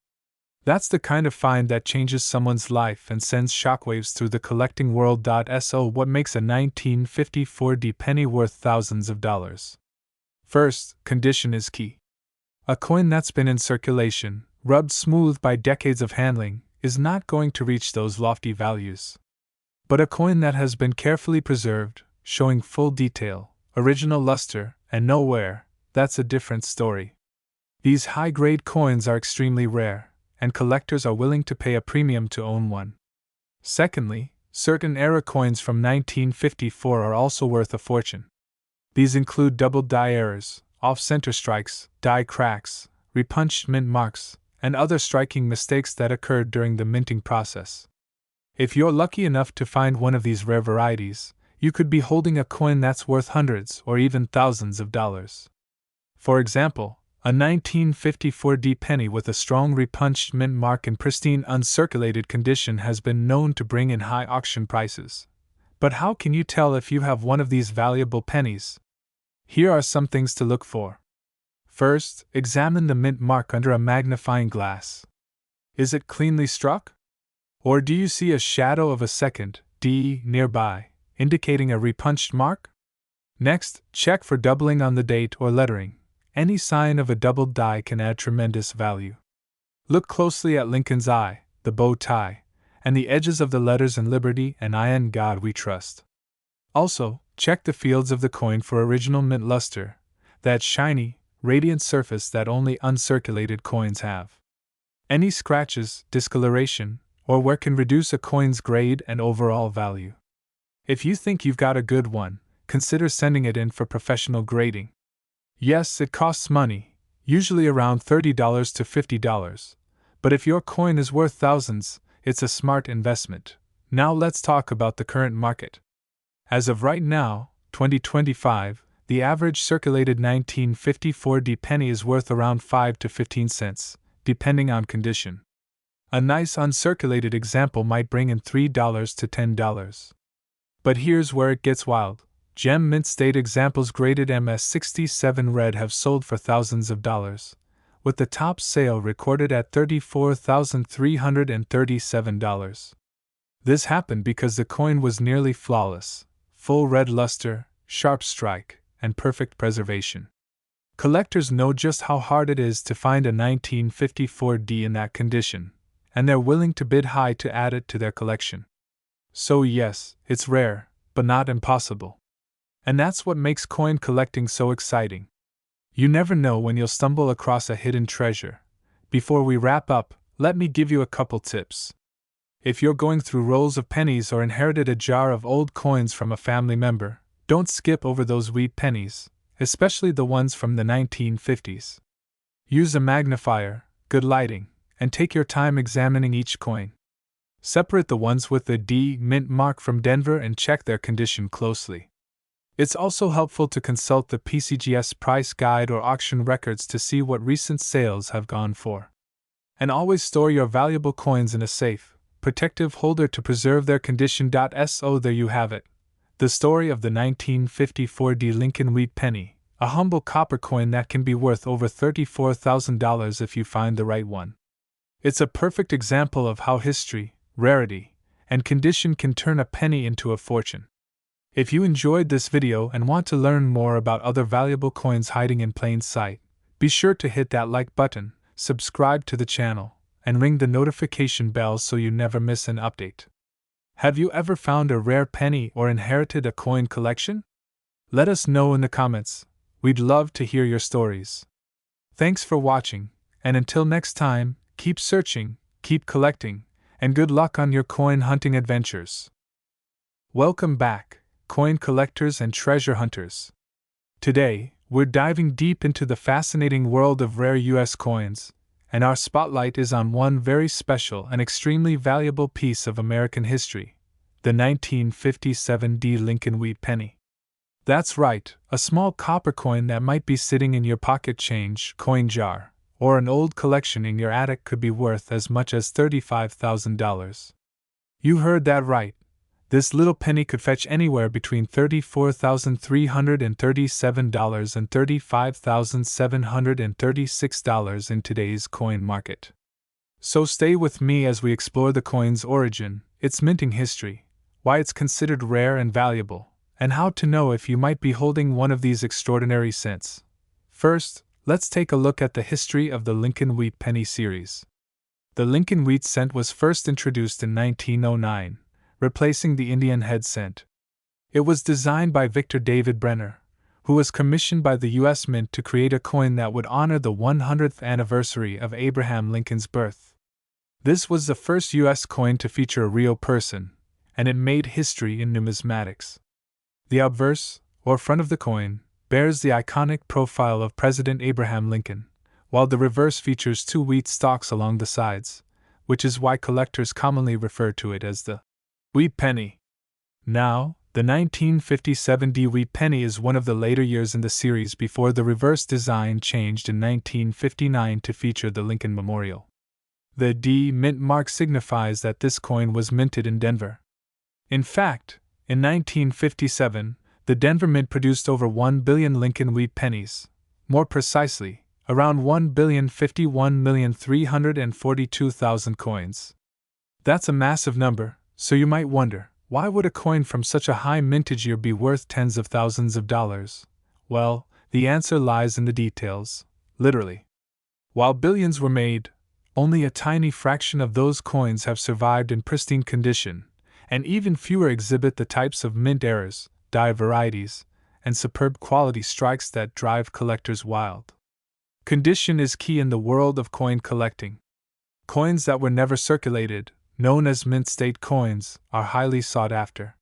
That's the kind of find that changes someone's life and sends shockwaves through the collecting world. So what makes a 1954 D penny worth thousands of dollars? First, condition is key. A coin that's been in circulation, rubbed smooth by decades of handling, is not going to reach those lofty values. But a coin that has been carefully preserved, showing full detail, original luster, and no wear, that's a different story. These high-grade coins are extremely rare, and collectors are willing to pay a premium to own one. Secondly, certain era coins from 1954 are also worth a fortune. These include double die errors, off-center strikes, die cracks, repunched mint marks, and other striking mistakes that occurred during the minting process. If you're lucky enough to find one of these rare varieties, you could be holding a coin that's worth hundreds or even thousands of dollars. For example, a 1954 D penny with a strong repunched mint mark in pristine uncirculated condition has been known to bring in high auction prices. But how can you tell if you have one of these valuable pennies? Here are some things to look for. First, examine the mint mark under a magnifying glass. Is it cleanly struck? Or do you see a shadow of a second D nearby, indicating a repunched mark? Next, check for doubling on the date or lettering. Any sign of a doubled die can add tremendous value. Look closely at Lincoln's eye, the bow tie, and the edges of the letters in Liberty and I in God We Trust. Also, check the fields of the coin for original mint luster, that shiny, radiant surface that only uncirculated coins have. Any scratches, discoloration, or wear can reduce a coin's grade and overall value. If you think you've got a good one, consider sending it in for professional grading. Yes, it costs money, usually around $30 to $50, but if your coin is worth thousands, it's a smart investment. Now let's talk about the current market. As of right now, 2025, the average circulated 1954 D penny is worth around 5 to 15 cents, depending on condition. A nice uncirculated example might bring in $3 to $10. But here's where it gets wild. Gem mint state examples graded MS67 red have sold for thousands of dollars, with the top sale recorded at $34,337. This happened because the coin was nearly flawless, full red luster, sharp strike, and perfect preservation. Collectors know just how hard it is to find a 1954 D in that condition, and they're willing to bid high to add it to their collection. So yes, it's rare, but not impossible. And that's what makes coin collecting so exciting. You never know when you'll stumble across a hidden treasure. Before we wrap up, let me give you a couple tips. If you're going through rolls of pennies or inherited a jar of old coins from a family member, don't skip over those wheat pennies, especially the ones from the 1950s. Use a magnifier, good lighting, and take your time examining each coin. Separate the ones with the D mint mark from Denver and check their condition closely. It's also helpful to consult the PCGS price guide or auction records to see what recent sales have gone for. And always store your valuable coins in a safe, protective holder to preserve their condition. So there you have it. The story of the 1954 D Lincoln Wheat Penny, a humble copper coin that can be worth over $34,000 if you find the right one. It's a perfect example of how history, rarity, and condition can turn a penny into a fortune. If you enjoyed this video and want to learn more about other valuable coins hiding in plain sight, be sure to hit that like button, subscribe to the channel, and ring the notification bell so you never miss an update. Have you ever found a rare penny or inherited a coin collection? Let us know in the comments. We'd love to hear your stories. Thanks for watching, and until next time, keep searching, keep collecting, and good luck on your coin hunting adventures. Welcome back, coin collectors and treasure hunters. Today, we're diving deep into the fascinating world of rare US coins, and our spotlight is on one very special and extremely valuable piece of American history, the 1957 D Lincoln Wheat Penny. That's right, a small copper coin that might be sitting in your pocket change coin jar, or an old collection in your attic could be worth as much as $35,000. You heard that right. This little penny could fetch anywhere between $34,337 and $35,736 in today's coin market. So stay with me as we explore the coin's origin, its minting history, why it's considered rare and valuable, and how to know if you might be holding one of these extraordinary cents. First, let's take a look at the history of the Lincoln Wheat Penny series. The Lincoln Wheat cent was first introduced in 1909. Replacing the Indian head cent. It was designed by Victor David Brenner, who was commissioned by the U.S. Mint to create a coin that would honor the 100th anniversary of Abraham Lincoln's birth. This was the first U.S. coin to feature a real person, and it made history in numismatics. The obverse, or front of the coin, bears the iconic profile of President Abraham Lincoln, while the reverse features two wheat stalks along the sides, which is why collectors commonly refer to it as the Wheat Penny. Now, the 1957 D Wheat Penny is one of the later years in the series before the reverse design changed in 1959 to feature the Lincoln Memorial. The D mint mark signifies that this coin was minted in Denver. In fact, in 1957, the Denver Mint produced over 1 billion Lincoln Wheat Pennies, more precisely, around 1,051,342,000 coins. That's a massive number. So you might wonder, why would a coin from such a high mintage year be worth tens of thousands of dollars? Well, the answer lies in the details, literally. While billions were made, only a tiny fraction of those coins have survived in pristine condition, and even fewer exhibit the types of mint errors, die varieties, and superb quality strikes that drive collectors wild. Condition is key in the world of coin collecting. Coins that were never circulated, known as mint state coins, are highly sought after.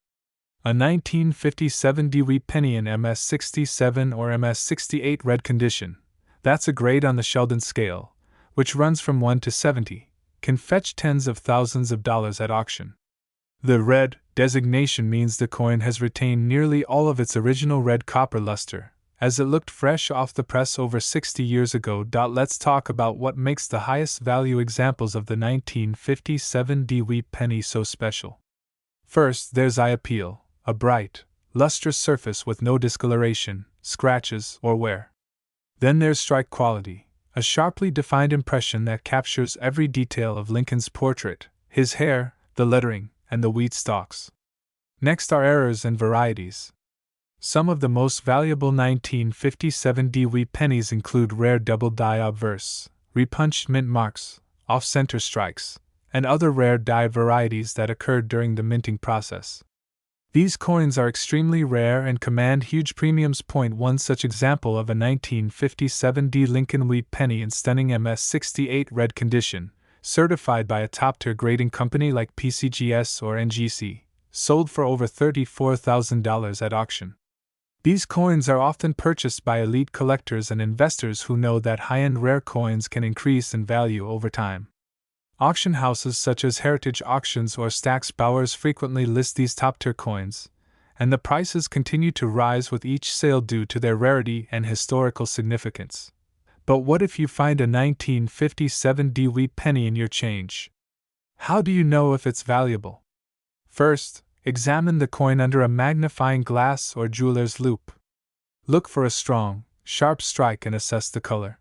A 1957 D Wheat Penny in MS67 or MS68 red condition, that's a grade on the Sheldon scale, which runs from 1 to 70, can fetch tens of thousands of dollars at auction. The red designation means the coin has retained nearly all of its original red copper luster, as it looked fresh off the press over 60 years ago. Let's talk about what makes the highest value examples of the 1957 D Wheat Penny so special. First, there's eye appeal, a bright, lustrous surface with no discoloration, scratches, or wear. Then there's strike quality, a sharply defined impression that captures every detail of Lincoln's portrait, his hair, the lettering, and the wheat stalks. Next are errors and varieties. Some of the most valuable 1957 D Wheat pennies include rare double die obverse, repunched mint marks, off-center strikes, and other rare die varieties that occurred during the minting process. These coins are extremely rare and command huge premiums. One such example of a 1957 D Lincoln Wheat penny in stunning MS68 red condition, certified by a top-tier grading company like PCGS or NGC, sold for over $34,000 at auction. These coins are often purchased by elite collectors and investors who know that high-end rare coins can increase in value over time. Auction houses such as Heritage Auctions or Stack's Bowers frequently list these top-tier coins, and the prices continue to rise with each sale due to their rarity and historical significance. But what if you find a 1957 wheat penny in your change? How do you know if it's valuable? First, examine the coin under a magnifying glass or jeweler's loupe. Look for a strong, sharp strike and assess the color.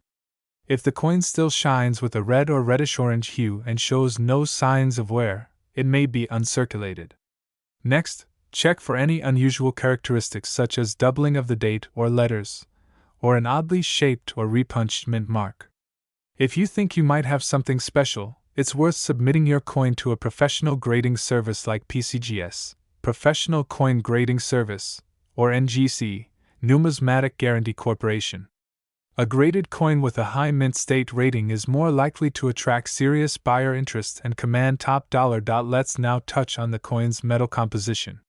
If the coin still shines with a red or reddish-orange hue and shows no signs of wear, it may be uncirculated. Next, check for any unusual characteristics such as doubling of the date or letters, or an oddly shaped or repunched mint mark. If you think you might have something special, it's worth submitting your coin to a professional grading service like PCGS, Professional Coin Grading Service, or NGC, Numismatic Guarantee Corporation. A graded coin with a high mint state rating is more likely to attract serious buyer interest and command top dollar. Let's now touch on the coin's metal composition.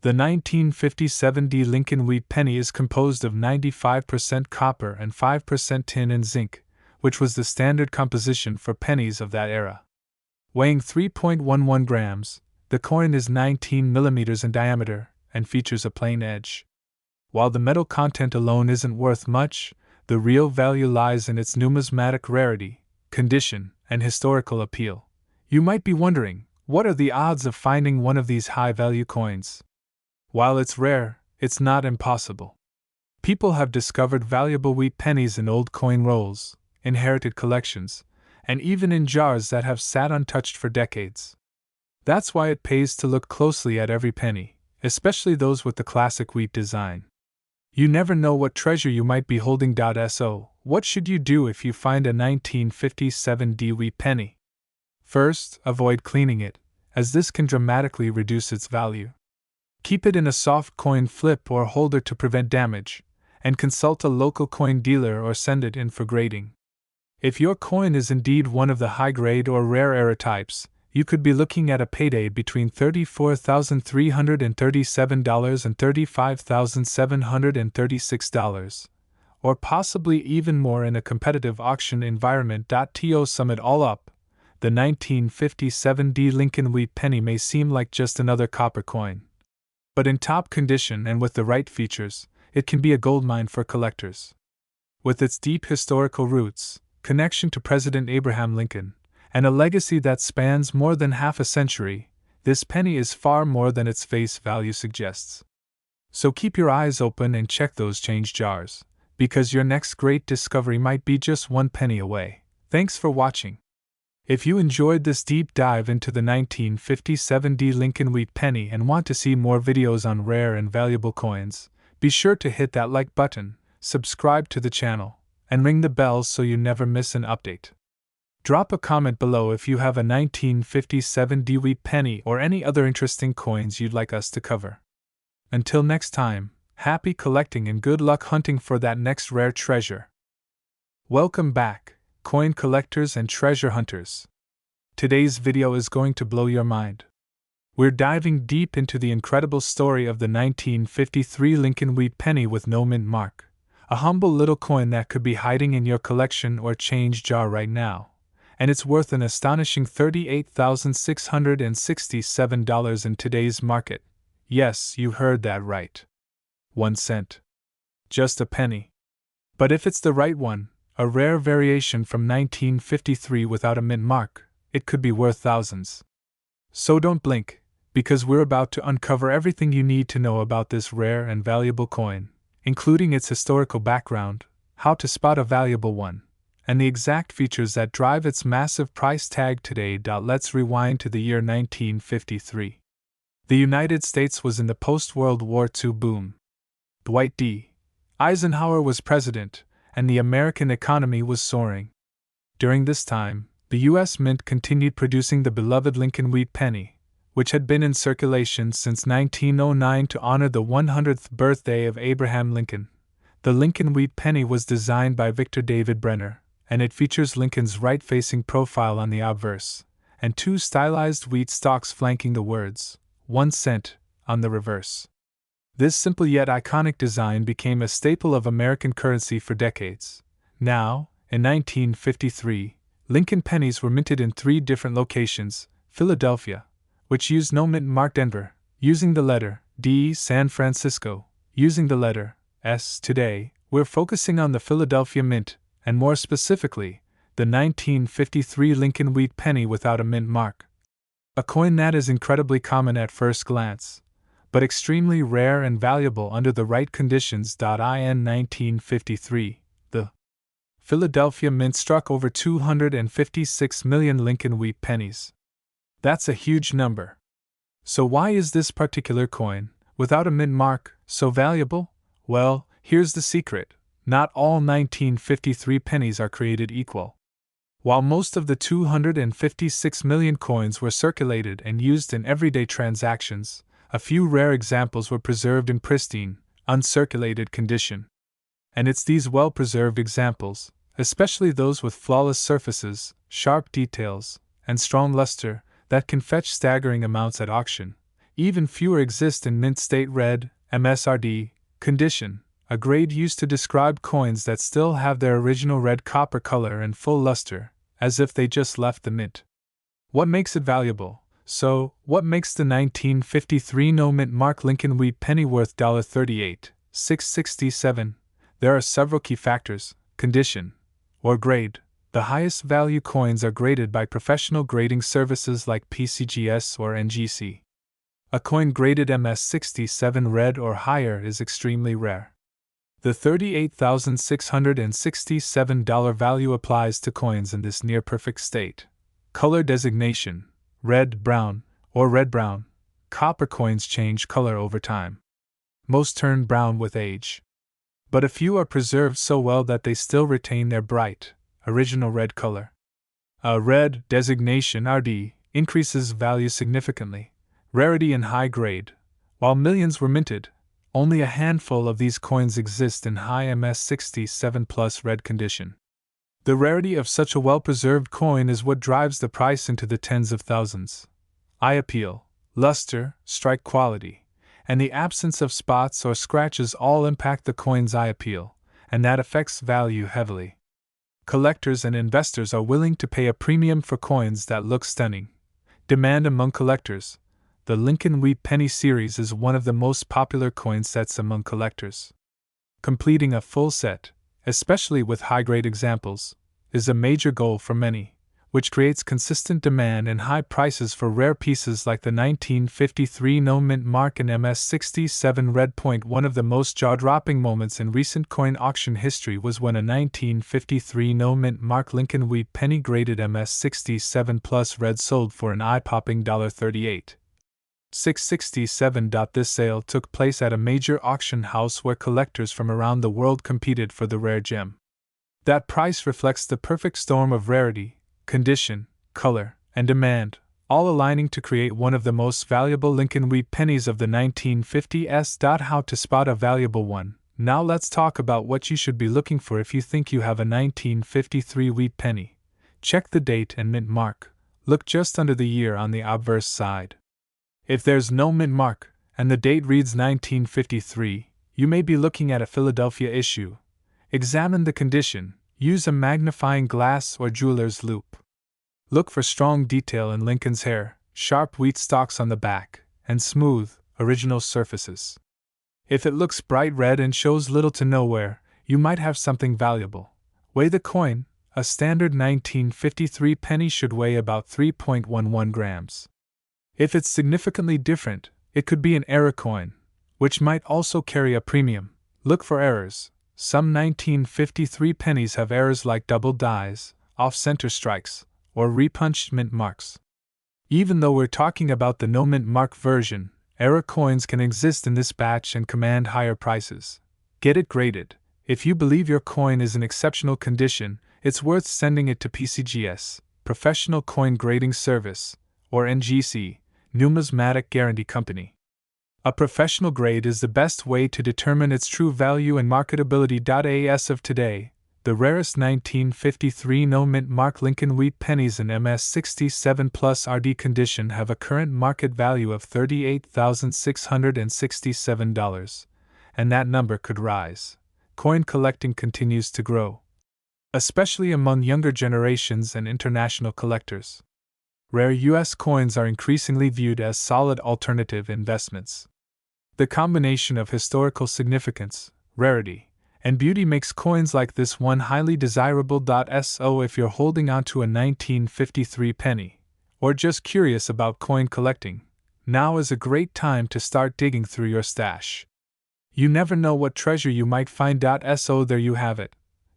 The 1957 Lincoln Wheat penny is composed of 95% copper and 5% tin and zinc, which was the standard composition for pennies of that era. Weighing 3.11 grams, the coin is 19 millimeters in diameter and features a plain edge. While the metal content alone isn't worth much, the real value lies in its numismatic rarity, condition, and historical appeal. You might be wondering, what are the odds of finding one of these high-value coins? While it's rare, it's not impossible. People have discovered valuable wheat pennies in old coin rolls, inherited collections, and even in jars that have sat untouched for decades. That's why it pays to look closely at every penny, especially those with the classic wheat design. You never know what treasure you might be holding. So, what should you do if you find a 1957 wheat penny? First, avoid cleaning it, as this can dramatically reduce its value. Keep it in a soft coin flip or holder to prevent damage, and consult a local coin dealer or send it in for grading. If your coin is indeed one of the high-grade or rare era types, you could be looking at a payday between $34,337 and $35,736, or possibly even more in a competitive auction environment. To sum it all up, the 1957 Lincoln Wheat penny may seem like just another copper coin. But in top condition and with the right features, it can be a goldmine for collectors. With its deep historical roots, connection to President Abraham Lincoln, and a legacy that spans more than half a century, this penny is far more than its face value suggests. So keep your eyes open and check those change jars, because your next great discovery might be just one penny away. Thanks for watching. If you enjoyed this deep dive into the 1957 Lincoln Wheat penny and want to see more videos on rare and valuable coins, be sure to hit that like button, subscribe to the channel, and ring the bell so you never miss an update. Drop a comment below if you have a 1957 wheat penny or any other interesting coins you'd like us to cover. Until next time, happy collecting and good luck hunting for that next rare treasure. Welcome back, coin collectors and treasure hunters. Today's video is going to blow your mind. We're diving deep into the incredible story of the 1953 Lincoln Wheat penny with no mint mark, a humble little coin that could be hiding in your collection or change jar right now. And it's worth an astonishing $38,667 in today's market. Yes, you heard that right. 1 cent. Just a penny. But if it's the right one, a rare variation from 1953 without a mint mark, it could be worth thousands. So don't blink, because we're about to uncover everything you need to know about this rare and valuable coin, including its historical background, how to spot a valuable one, and the exact features that drive its massive price tag today. Let's rewind to the year 1953. The United States was in the post-World War II boom. Dwight D. Eisenhower was president, and the American economy was soaring. During this time, the U.S. Mint continued producing the beloved Lincoln Wheat penny, which had been in circulation since 1909 to honor the 100th birthday of Abraham Lincoln. The Lincoln Wheat penny was designed by Victor David Brenner, and it features Lincoln's right-facing profile on the obverse, and 2 stylized wheat stalks flanking the words, 1 cent, on the reverse. This simple yet iconic design became a staple of American currency for decades. Now, in 1953, Lincoln pennies were minted in 3 different locations: Philadelphia, which used no mint mark; Denver, using the letter D; San Francisco, using the letter S. Today, we're focusing on the Philadelphia Mint, and more specifically, the 1953 Lincoln wheat penny without a mint mark. A coin that is incredibly common at first glance, but extremely rare and valuable under the right conditions. In 1953, the Philadelphia Mint struck over 256 million Lincoln wheat pennies. That's a huge number. So why is this particular coin, without a mint mark, so valuable? Well, here's the secret. Not all 1953 pennies are created equal. While most of the 256 million coins were circulated and used in everyday transactions, a few rare examples were preserved in pristine, uncirculated condition. And it's these well-preserved examples, especially those with flawless surfaces, sharp details, and strong luster, that can fetch staggering amounts at auction. Even fewer exist in mint state red, MSRD, condition, a grade used to describe coins that still have their original red copper color and full luster, as if they just left the mint. What makes it valuable? So, what makes the 1953 no mint mark Lincoln wheat penny worth $38,667? There are several key factors: condition, or grade. The highest value coins are graded by professional grading services like PCGS or NGC. A coin graded MS67 red or higher is extremely rare. The $38,667 value applies to coins in this near-perfect state. Color designation: red, brown, or red-brown. Copper coins change color over time. Most turn brown with age. But a few are preserved so well that they still retain their bright, original red color. A red designation RD increases value significantly. Rarity and high grade. While millions were minted, only a handful of these coins exist in high MS67 plus red condition. The rarity of such a well-preserved coin is what drives the price into the tens of thousands. Eye appeal, luster, strike quality, and the absence of spots or scratches all impact the coin's eye appeal, and that affects value heavily. Collectors and investors are willing to pay a premium for coins that look stunning. Demand among collectors. The Lincoln wheat penny series is one of the most popular coin sets among collectors. Completing a full set, especially with high-grade examples, is a major goal for many, which creates consistent demand and high prices for rare pieces like the 1953 no mint mark and MS67 red point. One of the most jaw-dropping moments in recent coin auction history was when a 1953 no mint mark Lincoln wheat penny graded MS67 plus red sold for an eye-popping $38,667. This sale took place at a major auction house where collectors from around the world competed for the rare gem. That price reflects the perfect storm of rarity, condition, color, and demand, all aligning to create one of the most valuable Lincoln wheat pennies of the 1950s. How to spot a valuable one. Now let's talk about what you should be looking for if you think you have a 1953 wheat penny. Check the date and mint mark. Look just under the year on the obverse side. If there's no mint mark, and the date reads 1953, you may be looking at a Philadelphia issue. Examine the condition. Use a magnifying glass or jeweler's loupe. Look for strong detail in Lincoln's hair, sharp wheat stalks on the back, and smooth, original surfaces. If it looks bright red and shows little to no wear, you might have something valuable. Weigh the coin. A standard 1953 penny should weigh about 3.11 grams. If it's significantly different, it could be an error coin, which might also carry a premium. Look for errors. Some 1953 pennies have errors like double dies, off-center strikes, or repunched mint marks. Even though we're talking about the no mint mark version, error coins can exist in this batch and command higher prices. Get it graded. If you believe your coin is in exceptional condition, it's worth sending it to PCGS, Professional Coin Grading Service, or NGC, Numismatic Guarantee Company. A professional grade is the best way to determine its true value and marketability. As of today, the rarest 1953 no mint mark Lincoln wheat pennies in MS67 plus RD condition have a current market value of $38,667, and that number could rise. Coin collecting continues to grow. especially among younger generations and international collectors. Rare U.S. coins are increasingly viewed as solid alternative investments. The combination of historical significance, rarity, and beauty makes coins like this one highly desirable. So if you're holding onto a 1953 penny, or just curious about coin collecting, now is a great time to start digging through your stash. You never know what treasure you might find. So there you have it.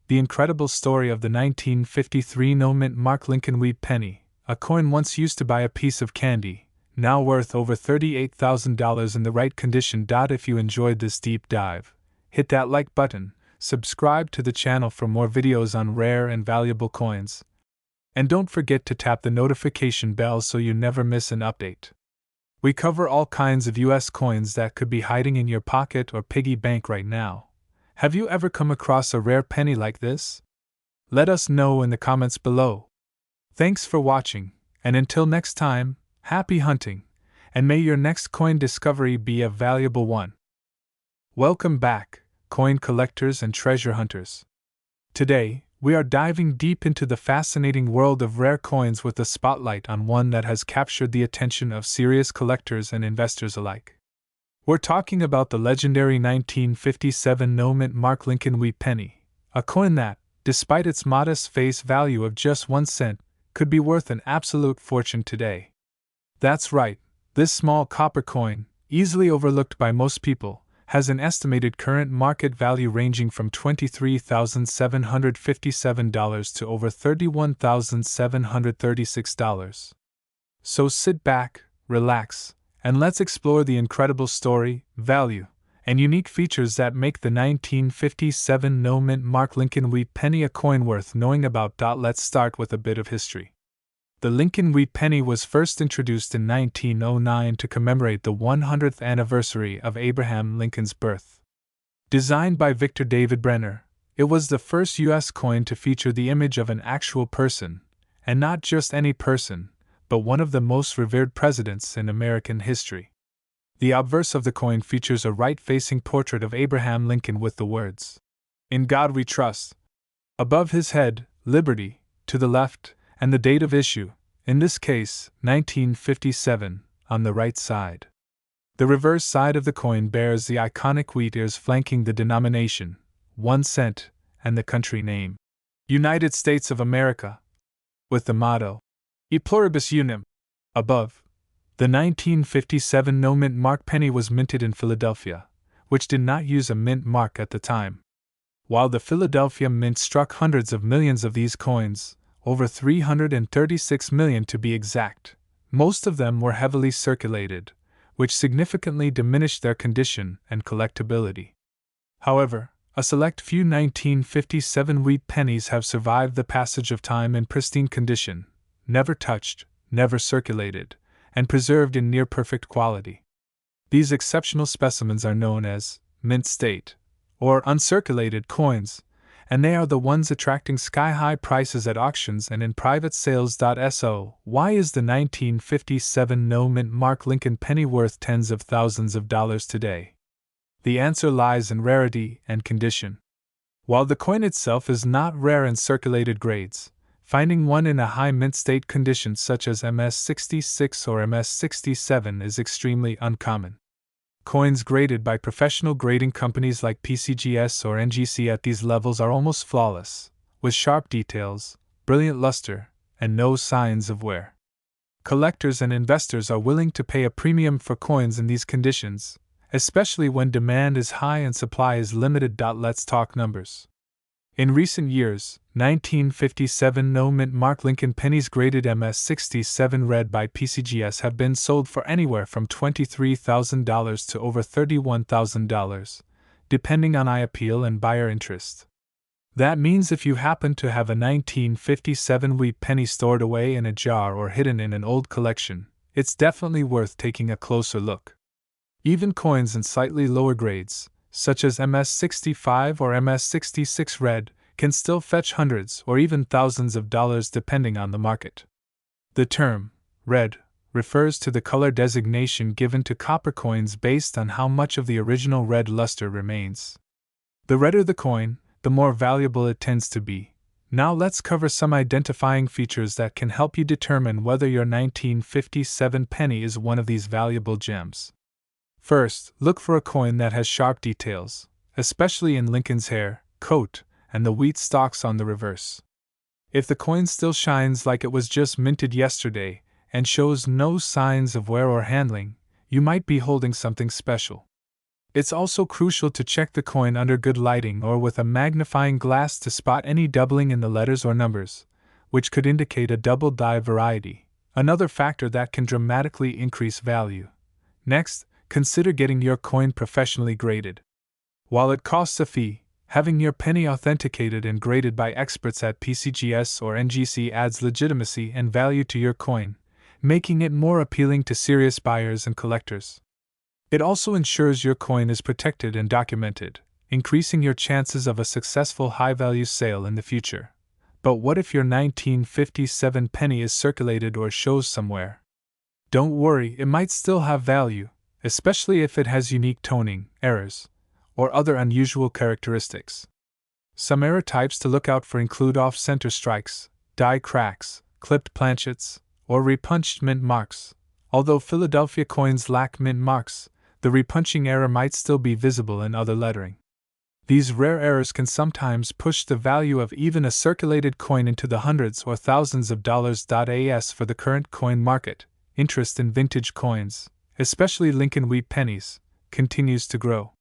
The incredible story of the 1953 no-mint mark Lincoln Wheat penny, a coin once used to buy a piece of candy, now worth over $38,000 in the right condition. If you enjoyed this deep dive, hit that like button, subscribe to the channel for more videos on rare and valuable coins, and don't forget to tap the notification bell so you never miss an update. We cover all kinds of US coins that could be hiding in your pocket or piggy bank right now. Have you ever come across a rare penny like this? Let us know in the comments below. Thanks for watching, and until next time, happy hunting, and may your next coin discovery be a valuable one. Welcome back, coin collectors and treasure hunters. Today, we are diving deep into the fascinating world of rare coins with a spotlight on one that has captured the attention of serious collectors and investors alike. We're talking about the legendary 1957 no-mint mark Lincoln Wheat penny, a coin that, despite its modest face value of just 1 cent, could be worth an absolute fortune today. That's right, this small copper coin, easily overlooked by most people, has an estimated current market value ranging from $23,757 to over $31,736. So sit back, relax, and let's explore the incredible story, value, and unique features that make the 1957 no-mint mark Lincoln Wheat penny a coin worth knowing about. Let's start with a bit of history. The Lincoln Wheat penny was first introduced in 1909 to commemorate the 100th anniversary of Abraham Lincoln's birth. Designed by Victor David Brenner, it was the first U.S. coin to feature the image of an actual person, and not just any person, but one of the most revered presidents in American history. The obverse of the coin features a right-facing portrait of Abraham Lincoln with the words, "In God We Trust." Above his head, Liberty, to the left, and the date of issue, in this case, 1957, on the right side. The reverse side of the coin bears the iconic wheat ears flanking the denomination, 1 cent, and the country name, United States of America, with the motto, E Pluribus Unum, above. The 1957 no-mint mark penny was minted in Philadelphia, which did not use a mint mark at the time. While the Philadelphia Mint struck hundreds of millions of these coins, over 336 million to be exact, most of them were heavily circulated, which significantly diminished their condition and collectability. However, a select few 1957 wheat pennies have survived the passage of time in pristine condition, never touched, never circulated, and preserved in near-perfect quality. These exceptional specimens are known as mint state, or uncirculated coins, and they are the ones attracting sky-high prices at auctions and in private sales. So, why is the 1957 no-mint mark Lincoln penny worth tens of thousands of dollars today? The answer lies in rarity and condition. While the coin itself is not rare in circulated grades, finding one in a high mint state condition such as MS66 or MS67 is extremely uncommon. Coins graded by professional grading companies like PCGS or NGC at these levels are almost flawless, with sharp details, brilliant luster, and no signs of wear. Collectors and investors are willing to pay a premium for coins in these conditions, especially when demand is high and supply is limited. Let's talk numbers. In recent years, 1957 no-mint mark Lincoln pennies graded MS67 red by PCGS have been sold for anywhere from $23,000 to over $31,000, depending on eye appeal and buyer interest. That means if you happen to have a 1957 wheat penny stored away in a jar or hidden in an old collection, it's definitely worth taking a closer look. Even coins in slightly lower grades, such as MS65 or MS66 red, can still fetch hundreds or even thousands of dollars depending on the market. The term, red, refers to the color designation given to copper coins based on how much of the original red luster remains. The redder the coin, the more valuable it tends to be, Now let's cover some identifying features that can help you determine whether your 1957 penny is one of these valuable gems. First, look for a coin that has sharp details, especially in Lincoln's hair, coat, and the wheat stalks on the reverse. If the coin still shines like it was just minted yesterday and shows no signs of wear or handling, you might be holding something special. It's also crucial to check the coin under good lighting or with a magnifying glass to spot any doubling in the letters or numbers, which could indicate a double die variety, another factor that can dramatically increase value. Next, consider getting your coin professionally graded. While it costs a fee, having your penny authenticated and graded by experts at PCGS or NGC adds legitimacy and value to your coin, making it more appealing to serious buyers and collectors. It also ensures your coin is protected and documented, increasing your chances of a successful high-value sale in the future. But what if your 1957 penny is circulated or shows somewhere? Don't worry, it might still have value, especially if it has unique toning, errors, or other unusual characteristics. Some error types to look out for include off-center strikes, die cracks, clipped planchets, or repunched mint marks. Although Philadelphia coins lack mint marks, the repunching error might still be visible in other lettering. These rare errors can sometimes push the value of even a circulated coin into the hundreds or thousands of dollars. As for the current coin market, interest in vintage coins, especially Lincoln wheat pennies, continues to grow.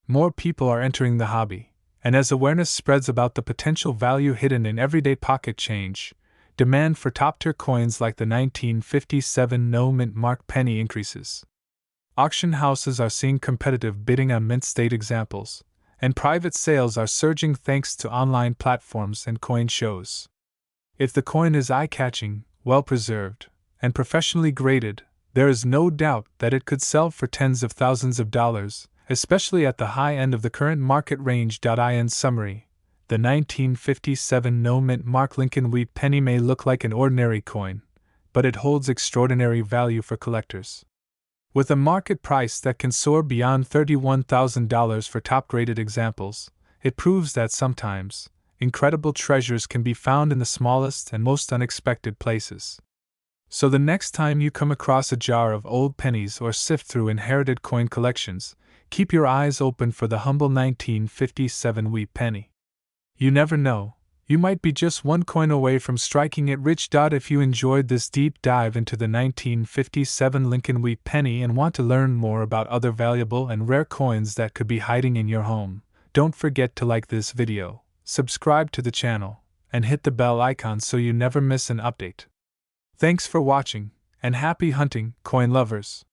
More people are entering the hobby, and as awareness spreads about the potential value hidden in everyday pocket change, demand for top-tier coins like the 1957 no-mint mark penny increases. Auction houses are seeing competitive bidding on mint-state examples, and private sales are surging thanks to online platforms and coin shows. If the coin is eye-catching, well-preserved, and professionally graded, there is no doubt that it could sell for tens of thousands of dollars, especially at the high end of the current market range. In summary, the 1957 no-mint mark Lincoln wheat penny may look like an ordinary coin, but it holds extraordinary value for collectors. With a market price that can soar beyond $31,000 for top-graded examples, it proves that sometimes, incredible treasures can be found in the smallest and most unexpected places. So the next time you come across a jar of old pennies or sift through inherited coin collections, keep your eyes open for the humble 1957 wheat penny. You never know, you might be just one coin away from striking it rich. If you enjoyed this deep dive into the 1957 Lincoln wheat penny and want to learn more about other valuable and rare coins that could be hiding in your home, don't forget to like this video, subscribe to the channel, and hit the bell icon so you never miss an update. Thanks for watching, and happy hunting, coin lovers!